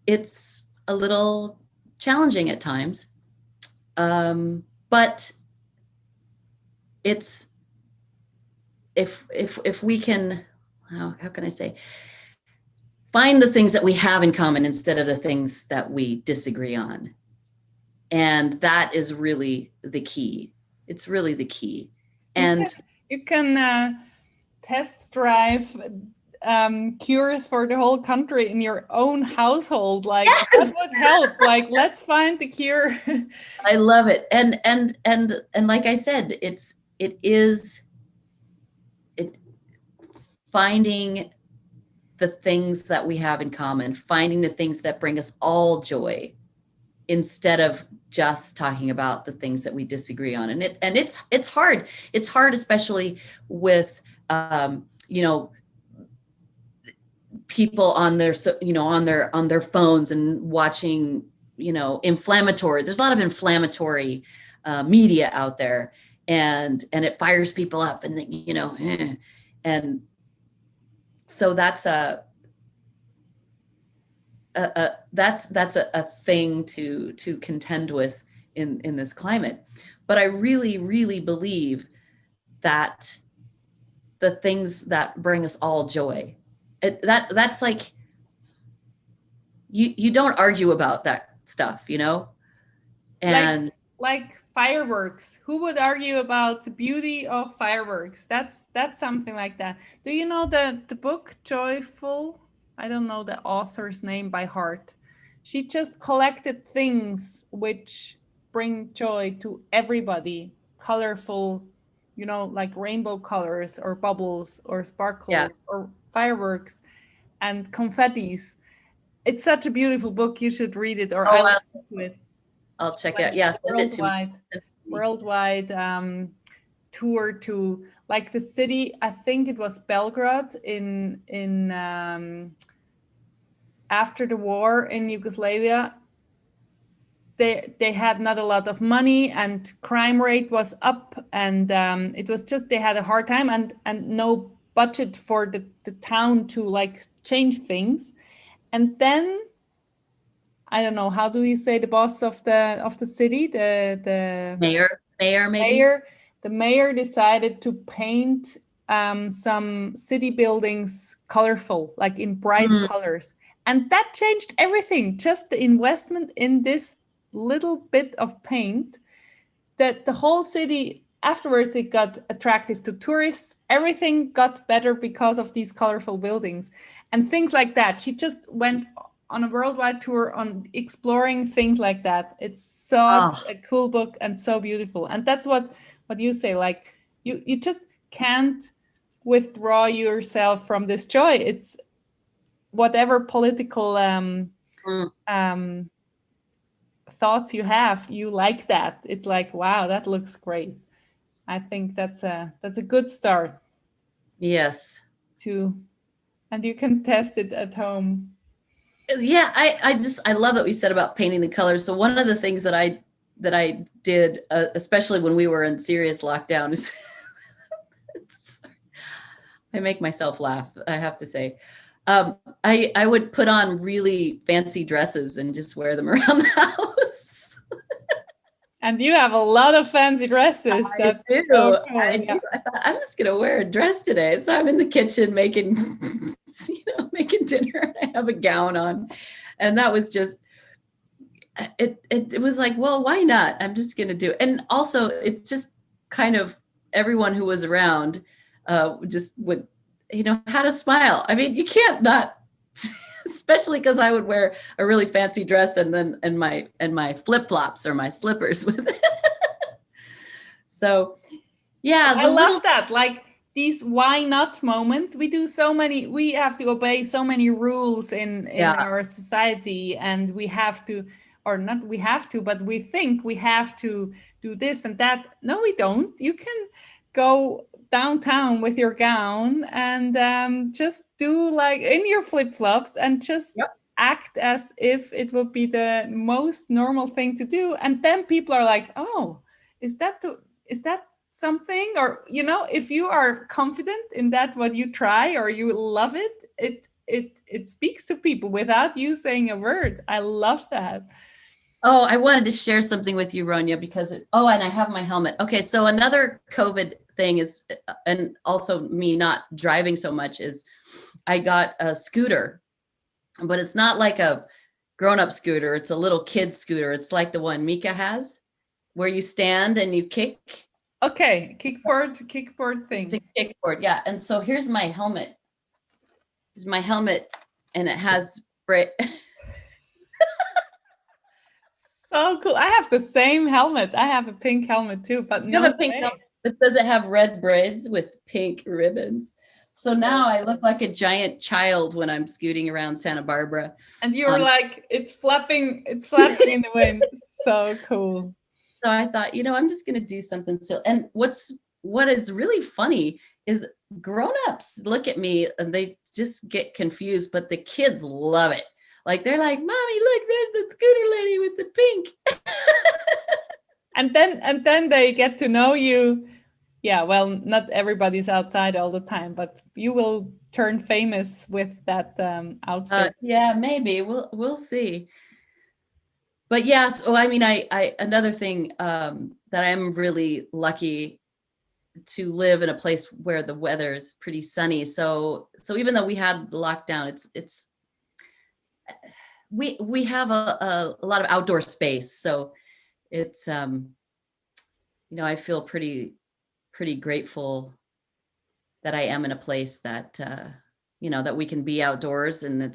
Speaker 1: it's a little challenging at times. But it's, if we can, how can I say, find the things that we have in common instead of the things that we disagree on. And that is really the key. It's really the key. And
Speaker 2: you can test drive cures for the whole country in your own household. Like, yes! That would help. Like, let's find the cure.
Speaker 1: I love it. And like I said, it is finding the things that we have in common, finding the things that bring us all joy, instead of just talking about the things that we disagree on. And it's hard. It's hard, especially with people on their on their phones and watching inflammatory. There's a lot of inflammatory media out there, and it fires people up, and and so that's a thing to contend with in this climate. But I really, really believe that the things that bring us all joy, that's like, you don't argue about that stuff, and
Speaker 2: like fireworks. Who would argue about the beauty of fireworks? That's something like that. Do you know the book Joyful? I don't know the author's name by heart. She just collected things which bring joy to everybody. Colorful, like rainbow colors or bubbles or sparkles, or fireworks and confettis. It's such a beautiful book. You should read it, or I'll listen to it.
Speaker 1: I'll check it out. Yes,
Speaker 2: worldwide tour to, like, the city. I think it was Belgrade in after the war in Yugoslavia. They had not a lot of money, and crime rate was up, and it was just, they had a hard time, and no budget for the town to like change things. And then, I don't know, how do you say, the boss of the city, the
Speaker 1: mayor maybe?
Speaker 2: Mayor, the mayor decided to paint some city buildings colorful, like in bright colors. And that changed everything. Just the investment in this little bit of paint, that the whole city, afterwards it got attractive to tourists. Everything got better because of these colorful buildings and things like that. She just went on a worldwide tour on exploring things like that. It's such a cool book and so beautiful. And that's what you say, like, you just can't withdraw yourself from this joy. It's whatever political thoughts you have, you like that. It's like, wow, that looks great. I think that's a good start.
Speaker 1: Yes.
Speaker 2: And you can test it at home.
Speaker 1: Yeah, I love that we said about painting the colors. So one of the things that I did, especially when we were in serious lockdown, is I make myself laugh, I have to say. I would put on really fancy dresses and just wear them around the house.
Speaker 2: And you have a lot of fancy dresses.
Speaker 1: I do. So cool. I do. I thought, I'm just going to wear a dress today. So I'm in the kitchen making dinner. I have a gown on, and that was just it was like, well, why not? I'm just going to do it. And also, it just kind of, everyone who was around just would, had a smile. I mean, you can't not. Especially because I would wear a really fancy dress and my flip-flops or my slippers with it. So Yeah,
Speaker 2: I
Speaker 1: the
Speaker 2: love
Speaker 1: little,
Speaker 2: that. Like these why not moments. We have to obey so many rules in
Speaker 1: yeah.
Speaker 2: our society, and we have to, or not we have to, but we think we have to do this and that. No, we don't. You can go downtown with your gown and just do like in your flip-flops and just
Speaker 1: Yep.
Speaker 2: act as if it would be the most normal thing to do. And then people are like, oh, is that something? Or if you are confident in that what you try or you love it, it speaks to people without you saying a word. I love that.
Speaker 1: Oh, I wanted to share something with you, Ronja, because oh, and I have my helmet. Okay, so another COVID thing is, and also me not driving so much, is I got a scooter, but it's not like a grown-up scooter. It's a little kid scooter. It's like the one Mika has, where you stand and you kick.
Speaker 2: Okay, kickboard
Speaker 1: It's a
Speaker 2: thing.
Speaker 1: kickboard, yeah. And so here's my helmet. Here's my helmet, and it has brake.
Speaker 2: So cool. I have the same helmet. I have a pink helmet too, but
Speaker 1: You
Speaker 2: no
Speaker 1: have a pink helmet,
Speaker 2: way.
Speaker 1: but does it have red braids with pink ribbons? So now
Speaker 2: So
Speaker 1: I look like a giant child when I'm scooting around Santa Barbara.
Speaker 2: and you're
Speaker 1: Um,
Speaker 2: like it's flapping in the wind. So cool.
Speaker 1: so I thought, I'm just going to do something silly. And what is really funny is grown-ups look at me and they just get confused, but the kids love it. Like they're like, "Mommy, look, there's the scooter lady with the pink."
Speaker 2: And then they get to know you. Yeah, well, not everybody's outside all the time, but you will turn famous with that outfit.
Speaker 1: Yeah, maybe we'll see. But yes, I mean, I another thing that I'm really lucky to live in a place where the weather is pretty sunny. So even though we had lockdown, it's we have a lot of outdoor space. So it's I feel pretty grateful that I am in a place that that we can be outdoors, and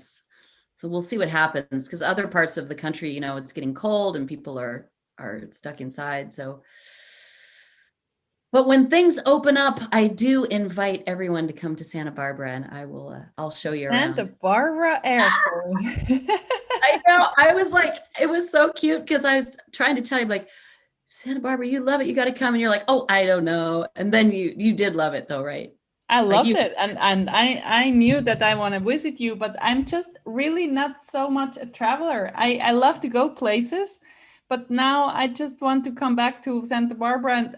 Speaker 1: so we'll see what happens, because other parts of the country, it's getting cold and people are stuck inside. So but when things open up, I do invite everyone to come to Santa Barbara, and I'll show you
Speaker 2: Santa
Speaker 1: around.
Speaker 2: Barbara Airport.
Speaker 1: I know. I was like, it was so cute because I was trying to tell you, like, Santa Barbara, you love it. You got to come. And you're like, oh, I don't know. And then you did love it though, right?
Speaker 2: I
Speaker 1: Like
Speaker 2: loved
Speaker 1: you,
Speaker 2: it, and I knew that I want to visit you, but I'm just really not so much a traveler. I love to go places, but now I just want to come back to Santa Barbara, and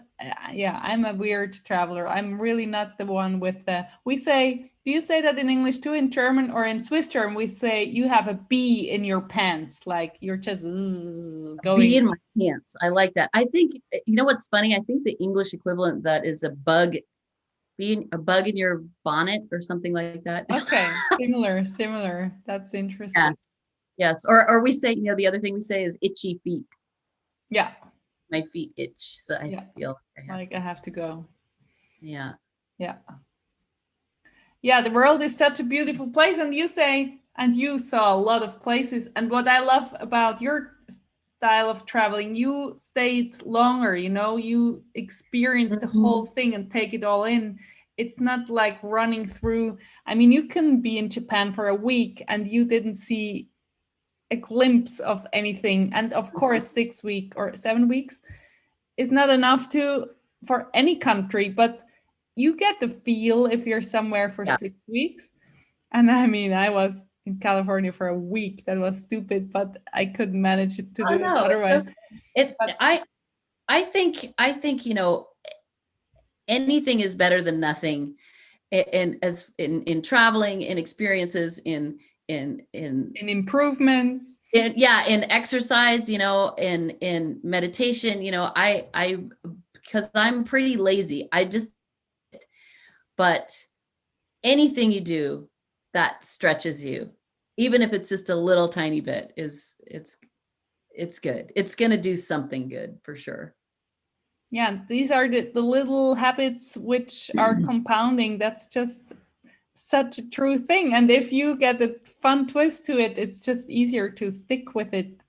Speaker 2: yeah, I'm a weird traveler. I'm really not the one with the. We say, do you say that in English too? In German or in Swiss German, we say you have a bee in your pants, like you're just
Speaker 1: be
Speaker 2: going.
Speaker 1: in my pants. I like that. I think, what's funny? I think the English equivalent of that is a bug, being a bug in your bonnet or something like that.
Speaker 2: Okay, similar. That's interesting.
Speaker 1: Yes. Yes. Or we say, the other thing we say is itchy feet.
Speaker 2: Yeah,
Speaker 1: My feet itch. So I
Speaker 2: yeah.
Speaker 1: feel I have
Speaker 2: Like
Speaker 1: to.
Speaker 2: I have to go.
Speaker 1: Yeah.
Speaker 2: Yeah. Yeah, the world is such a beautiful place. And you say, and you saw a lot of places. And what I love about your style of traveling, you stayed longer, you experienced the
Speaker 1: Mhm.
Speaker 2: whole thing and take it all in. It's not like running through. I mean, you can be in Japan for a week and you didn't see a glimpse of anything. And of course, 6 weeks or 7 weeks is not enough to for any country, but you get the feel if you're somewhere for
Speaker 1: Yeah.
Speaker 2: 6 weeks. And I mean, I was in California for a week. That was stupid, but I couldn't manage to
Speaker 1: Oh
Speaker 2: do it
Speaker 1: no, it's
Speaker 2: otherwise.
Speaker 1: okay. It's
Speaker 2: But
Speaker 1: I think anything is better than nothing, in traveling, in experiences,
Speaker 2: in improvements,
Speaker 1: in exercise, in meditation, I because I'm pretty lazy. But anything you do that stretches you, even if it's just a little tiny bit, it's good. It's going to do something good for sure.
Speaker 2: yeah, these are the little habits which are compounding. That's just such a true thing. And if you get a fun twist to it, it's just easier to stick with it.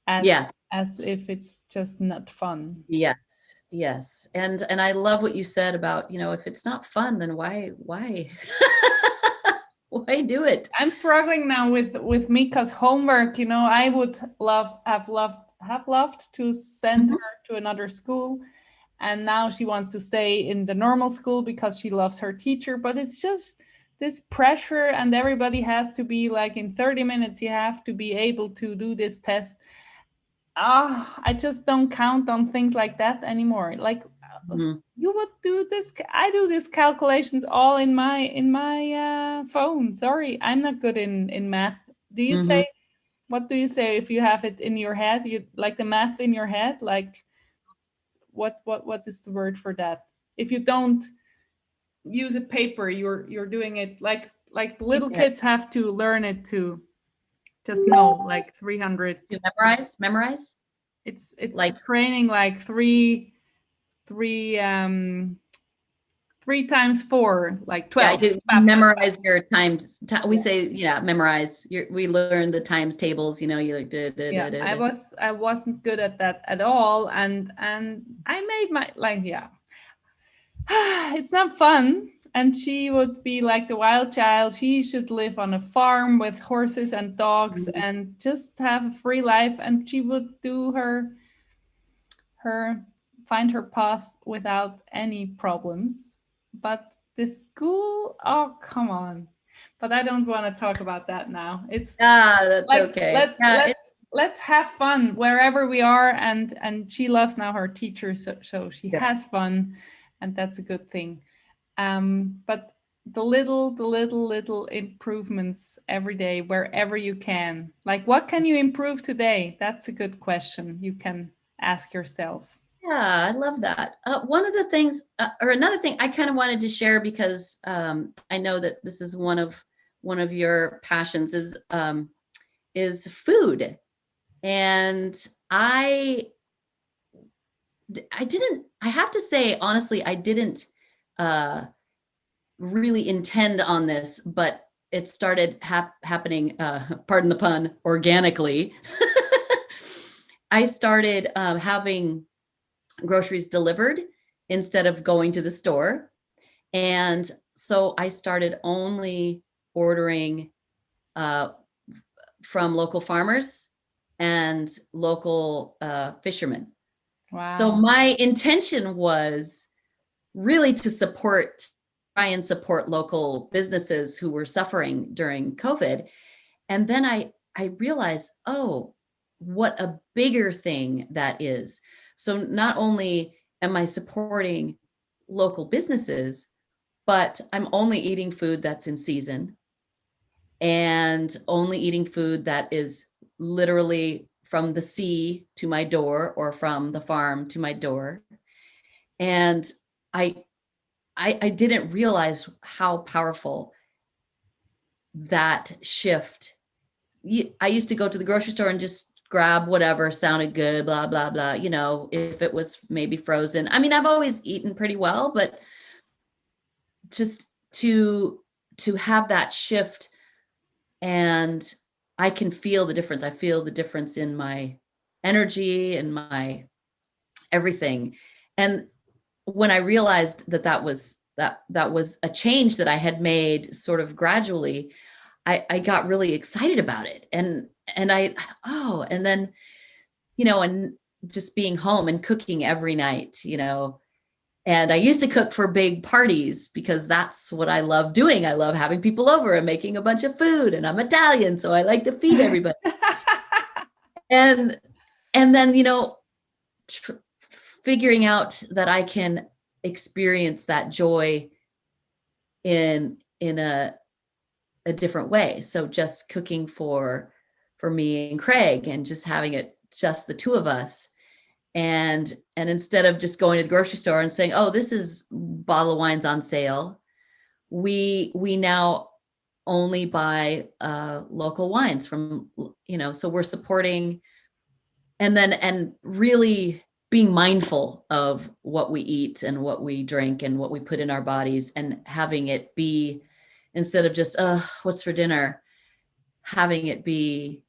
Speaker 2: as
Speaker 1: Yes.
Speaker 2: as if it's just not fun.
Speaker 1: Yes. Yes. And I love what you said about, if it's not fun, then why why do it?
Speaker 2: I'm struggling now with Mika's homework. I would have loved to send
Speaker 1: Mhm.
Speaker 2: her to another school, and now she wants to stay in the normal school because she loves her teacher. But it's just this pressure, and everybody has to be like, in 30 minutes you have to be able to do this test. I just don't count on things like that anymore. Like,
Speaker 1: Mhm.
Speaker 2: you would do this. I do these calculations all in my phone. Sorry, I'm not good in math. Do you
Speaker 1: Mhm.
Speaker 2: say, what do you say if you have it in your head? You like the math in your head? Like, what is the word for that? If you don't use a paper, you're doing it like the little
Speaker 1: Yeah.
Speaker 2: kids have to learn it to just know, like 300.
Speaker 1: To memorize,
Speaker 2: It's
Speaker 1: like,
Speaker 2: training, like three 3 times 4, like
Speaker 1: yeah, I
Speaker 2: 12.
Speaker 1: do
Speaker 2: Bap, bap, bap.
Speaker 1: memorize your times. We
Speaker 2: Yeah,
Speaker 1: say, yeah, memorize. We learn the times tables, you like,
Speaker 2: yeah. I wasn't good at that at all, and I made my, like, yeah. It's not fun. And she would be like the wild child. She should live on a farm with horses and dogs
Speaker 1: Mhm.
Speaker 2: and just have a free life. And she would do her find her path without any problems. But the school, oh, come on. But I don't want to talk about that now. It's
Speaker 1: That's
Speaker 2: like,
Speaker 1: okay.
Speaker 2: let
Speaker 1: Yeah,
Speaker 2: let's let's have fun wherever we are, and she loves now her teacher, so she
Speaker 1: yeah.
Speaker 2: has fun, and that's a good thing. But the little improvements every day, wherever you can. Like, what can you improve today? That's a good question you can ask yourself.
Speaker 1: Yeah, I love that. One of the things, or another thing I kind of wanted to share, because I know that this is one of your passions, is food. And I I have to say, honestly, I didn't uh, really intend on this, but it started happening, pardon the pun, organically. I started having groceries delivered instead of going to the store. And so I started only ordering uh, from local farmers and local fishermen. So
Speaker 2: Wow.
Speaker 1: my intention was really to try and support local businesses who were suffering during COVID. And then I realized, oh, what a bigger thing that is. So not only am I supporting local businesses, but I'm only eating food that's in season, and only eating food that is literally from the sea to my door or from the farm to my door. And I I didn't realize how powerful that shift. I used to go to the grocery store and just grab whatever sounded good, blah, blah, blah. If it was maybe frozen. I mean, I've always eaten pretty well, but just to have that shift, and I can feel the difference. I feel the difference in my energy and my everything. And when I realized that was a change that I had made sort of gradually, I got really excited about it. And and then, and just being home and cooking every night, and I used to cook for big parties because that's what I love doing. I love having people over and making a bunch of food, and I'm Italian, so I like to feed everybody. And and then, tr- figuring out that I can experience that joy in a different way. So just cooking for me and Craig, and just having it just the two of us. And instead of just going to the grocery store and saying, "Oh, this is bottle of wine's on sale," we now only buy local wines from, so we're supporting, and really being mindful of what we eat and what we drink and what we put in our bodies, and having it be, instead of just what's for dinner, having it be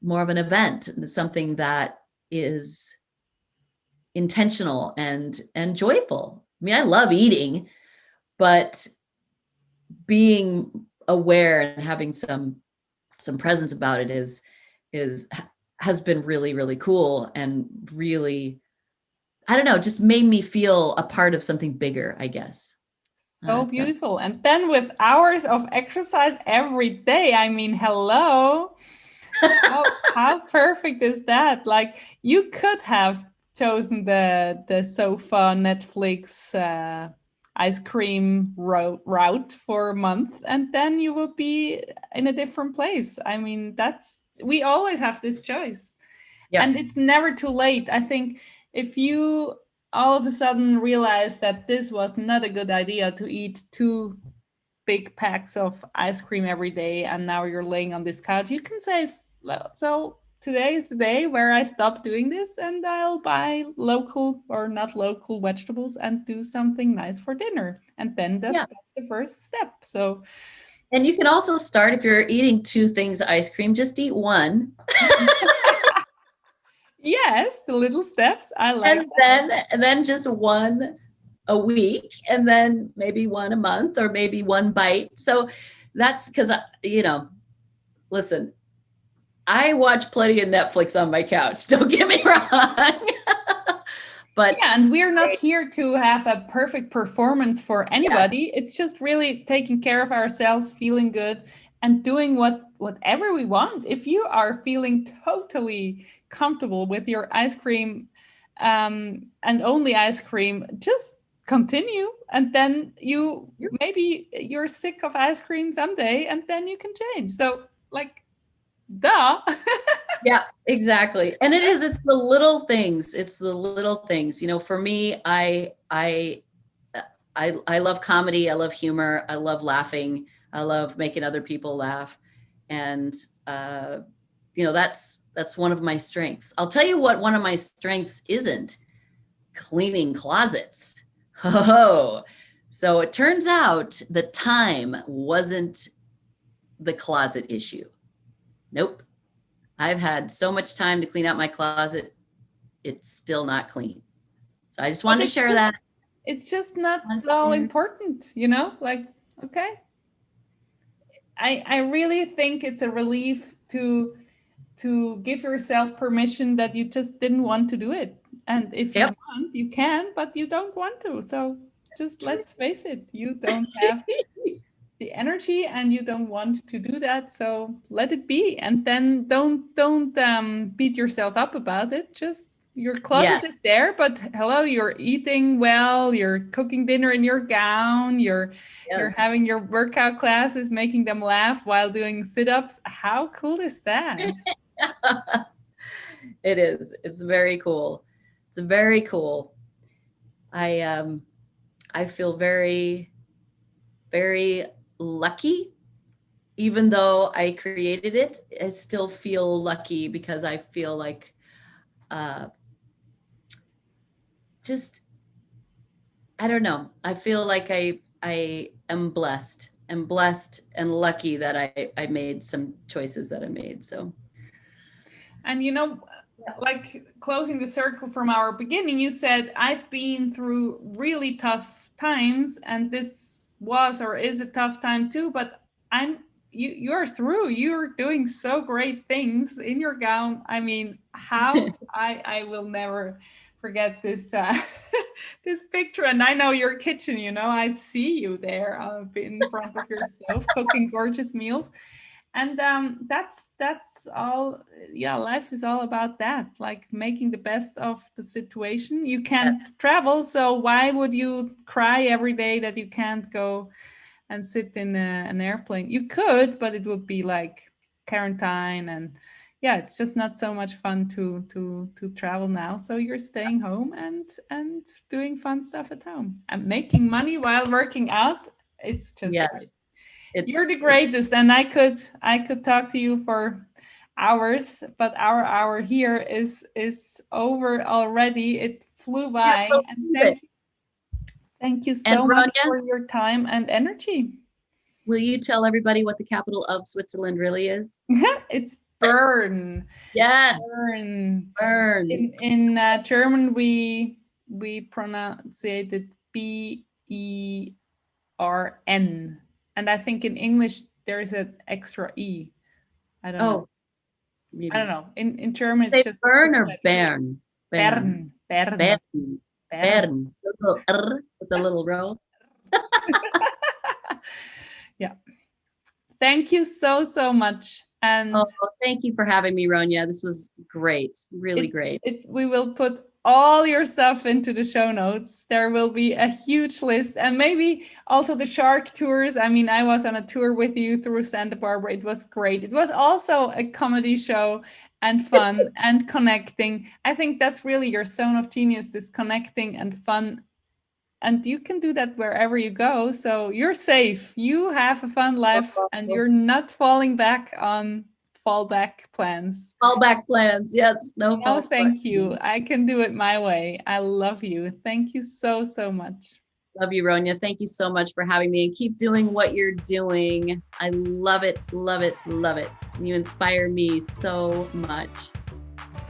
Speaker 1: more of an event, something that is intentional and joyful. I mean, I love eating, but being aware and having some presence about it is has been really, really cool, and really, I don't know, just made me feel a part of something bigger, I guess.
Speaker 2: So beautiful. And then with hours of exercise every day, I mean, hello. How perfect is that? Like, you could have chosen the sofa Netflix ice cream route for a month, and then you would be in a different place. I mean, we always have this choice.
Speaker 1: Yeah.
Speaker 2: And it's never too late. I think if you all of a sudden realize that this was not a good idea to eat 2 big packs of ice cream every day, and now you're laying on this couch, you can say, so today is the day where I stop doing this, and I'll buy local or not local vegetables and do something nice for dinner. And then that's the first step. So,
Speaker 1: and you can also start, if you're eating 2 things of ice cream, just eat 1.
Speaker 2: Yes, the little steps. I like
Speaker 1: and then just 1 a week, and then maybe 1 a month, or maybe 1 bite. So that's because, listen, I watch plenty of Netflix on my couch. Don't get me wrong. But
Speaker 2: yeah, and we're not here to have a perfect performance for anybody. It's just really taking care of ourselves, feeling good, and doing whatever we want. If you are feeling totally comfortable with your ice cream, and only ice cream, just continue. And then maybe you're sick of ice cream someday, and then you can change. So, like, duh.
Speaker 1: Yeah, exactly. And it's the little things. It's the little things. For me, I love comedy. I love humor. I love laughing. I love making other people laugh. And that's one of my strengths. I'll tell you what one of my strengths isn't: cleaning closets. Oh, so it turns out the time wasn't the closet issue. Nope. I've had so much time to clean out my closet. It's still not clean. So I just wanted to share that.
Speaker 2: It's just not so important, like, okay. I really think it's a relief to give yourself permission that you just didn't want to do it. And if you want, you can, but you don't want to. So just let's face it, you don't have the energy and you don't want to do that. So let it be. And then don't beat yourself up about it. Just, your closet is there, but hello, you're eating well, you're cooking dinner in your gown, you're having your workout classes, making them laugh while doing sit-ups. How cool is that?
Speaker 1: It is. It's very cool. It's very cool. I feel very, very lucky. Even though I created it, I still feel lucky, because I feel like I don't know. I feel like I am blessed. I'm blessed and lucky that I made some choices that I made. So,
Speaker 2: and like, closing the circle from our beginning, you said, I've been through really tough times, and this was or is a tough time too, but you're through. You're doing so great things in your gown. I mean, how I will never forget this this picture. And I know your kitchen, I see you there in front of your stove cooking gorgeous meals. And that's all. Yeah, life is all about that, like making the best of the situation. You can't travel, so why would you cry every day that you can't go and sit in an airplane? You could, but it would be like quarantine, and yeah, it's just not so much fun to travel now. So you're staying home and doing fun stuff at home and making money while working out. It's just great. You're the greatest, and I could talk to you for hours, but our hour here is over already. It flew by. And thank you so much for your time and energy.
Speaker 1: Will you tell everybody what the capital of Switzerland really is?
Speaker 2: It's burn.
Speaker 1: Yes.
Speaker 2: Burn.
Speaker 1: Burn.
Speaker 2: In German, we pronounce it BERN. And I think in English, there's an extra E. I don't know.
Speaker 1: Maybe.
Speaker 2: I don't know. In German, it's
Speaker 1: Say
Speaker 2: just
Speaker 1: burn or Bern?
Speaker 2: Bern. Bern.
Speaker 1: Bern.
Speaker 2: Bern.
Speaker 1: With a little roll.
Speaker 2: Yeah. Thank you so much. And
Speaker 1: thank you for having me, Ronja. This was great. Really great.
Speaker 2: We will put all your stuff into the show notes. There will be a huge list, and maybe also the shark tours. I mean, I was on a tour with you through Santa Barbara. It was great. It was also a comedy show and fun and connecting. I think that's really your zone of genius, this connecting and fun. And you can do that wherever you go. So you're safe. You have a fun life and you're not falling back on fallback plans.
Speaker 1: Fallback plans. Yes. No,
Speaker 2: thank you. I can do it my way. I love you. Thank you so much.
Speaker 1: Love you, Ronja. Thank you so much for having me, and keep doing what you're doing. I love it, love it, love it. You inspire me so much.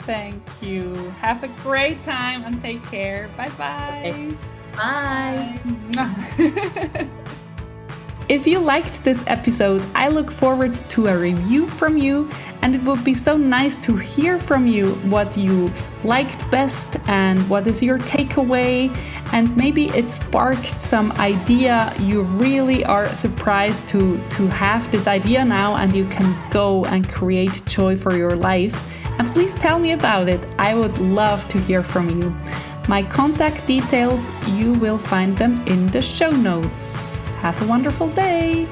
Speaker 2: Thank you. Have a great time and take care. Bye-bye.
Speaker 1: Okay. Bye.
Speaker 2: If you liked this episode, I look forward to a review from you, and it would be so nice to hear from you what you liked best and what is your takeaway, and maybe it sparked some idea. You really are surprised to have this idea now, and you can go and create joy for your life. And please tell me about it. I would love to hear from you. My contact details, you will find them in the show notes. Have a wonderful day!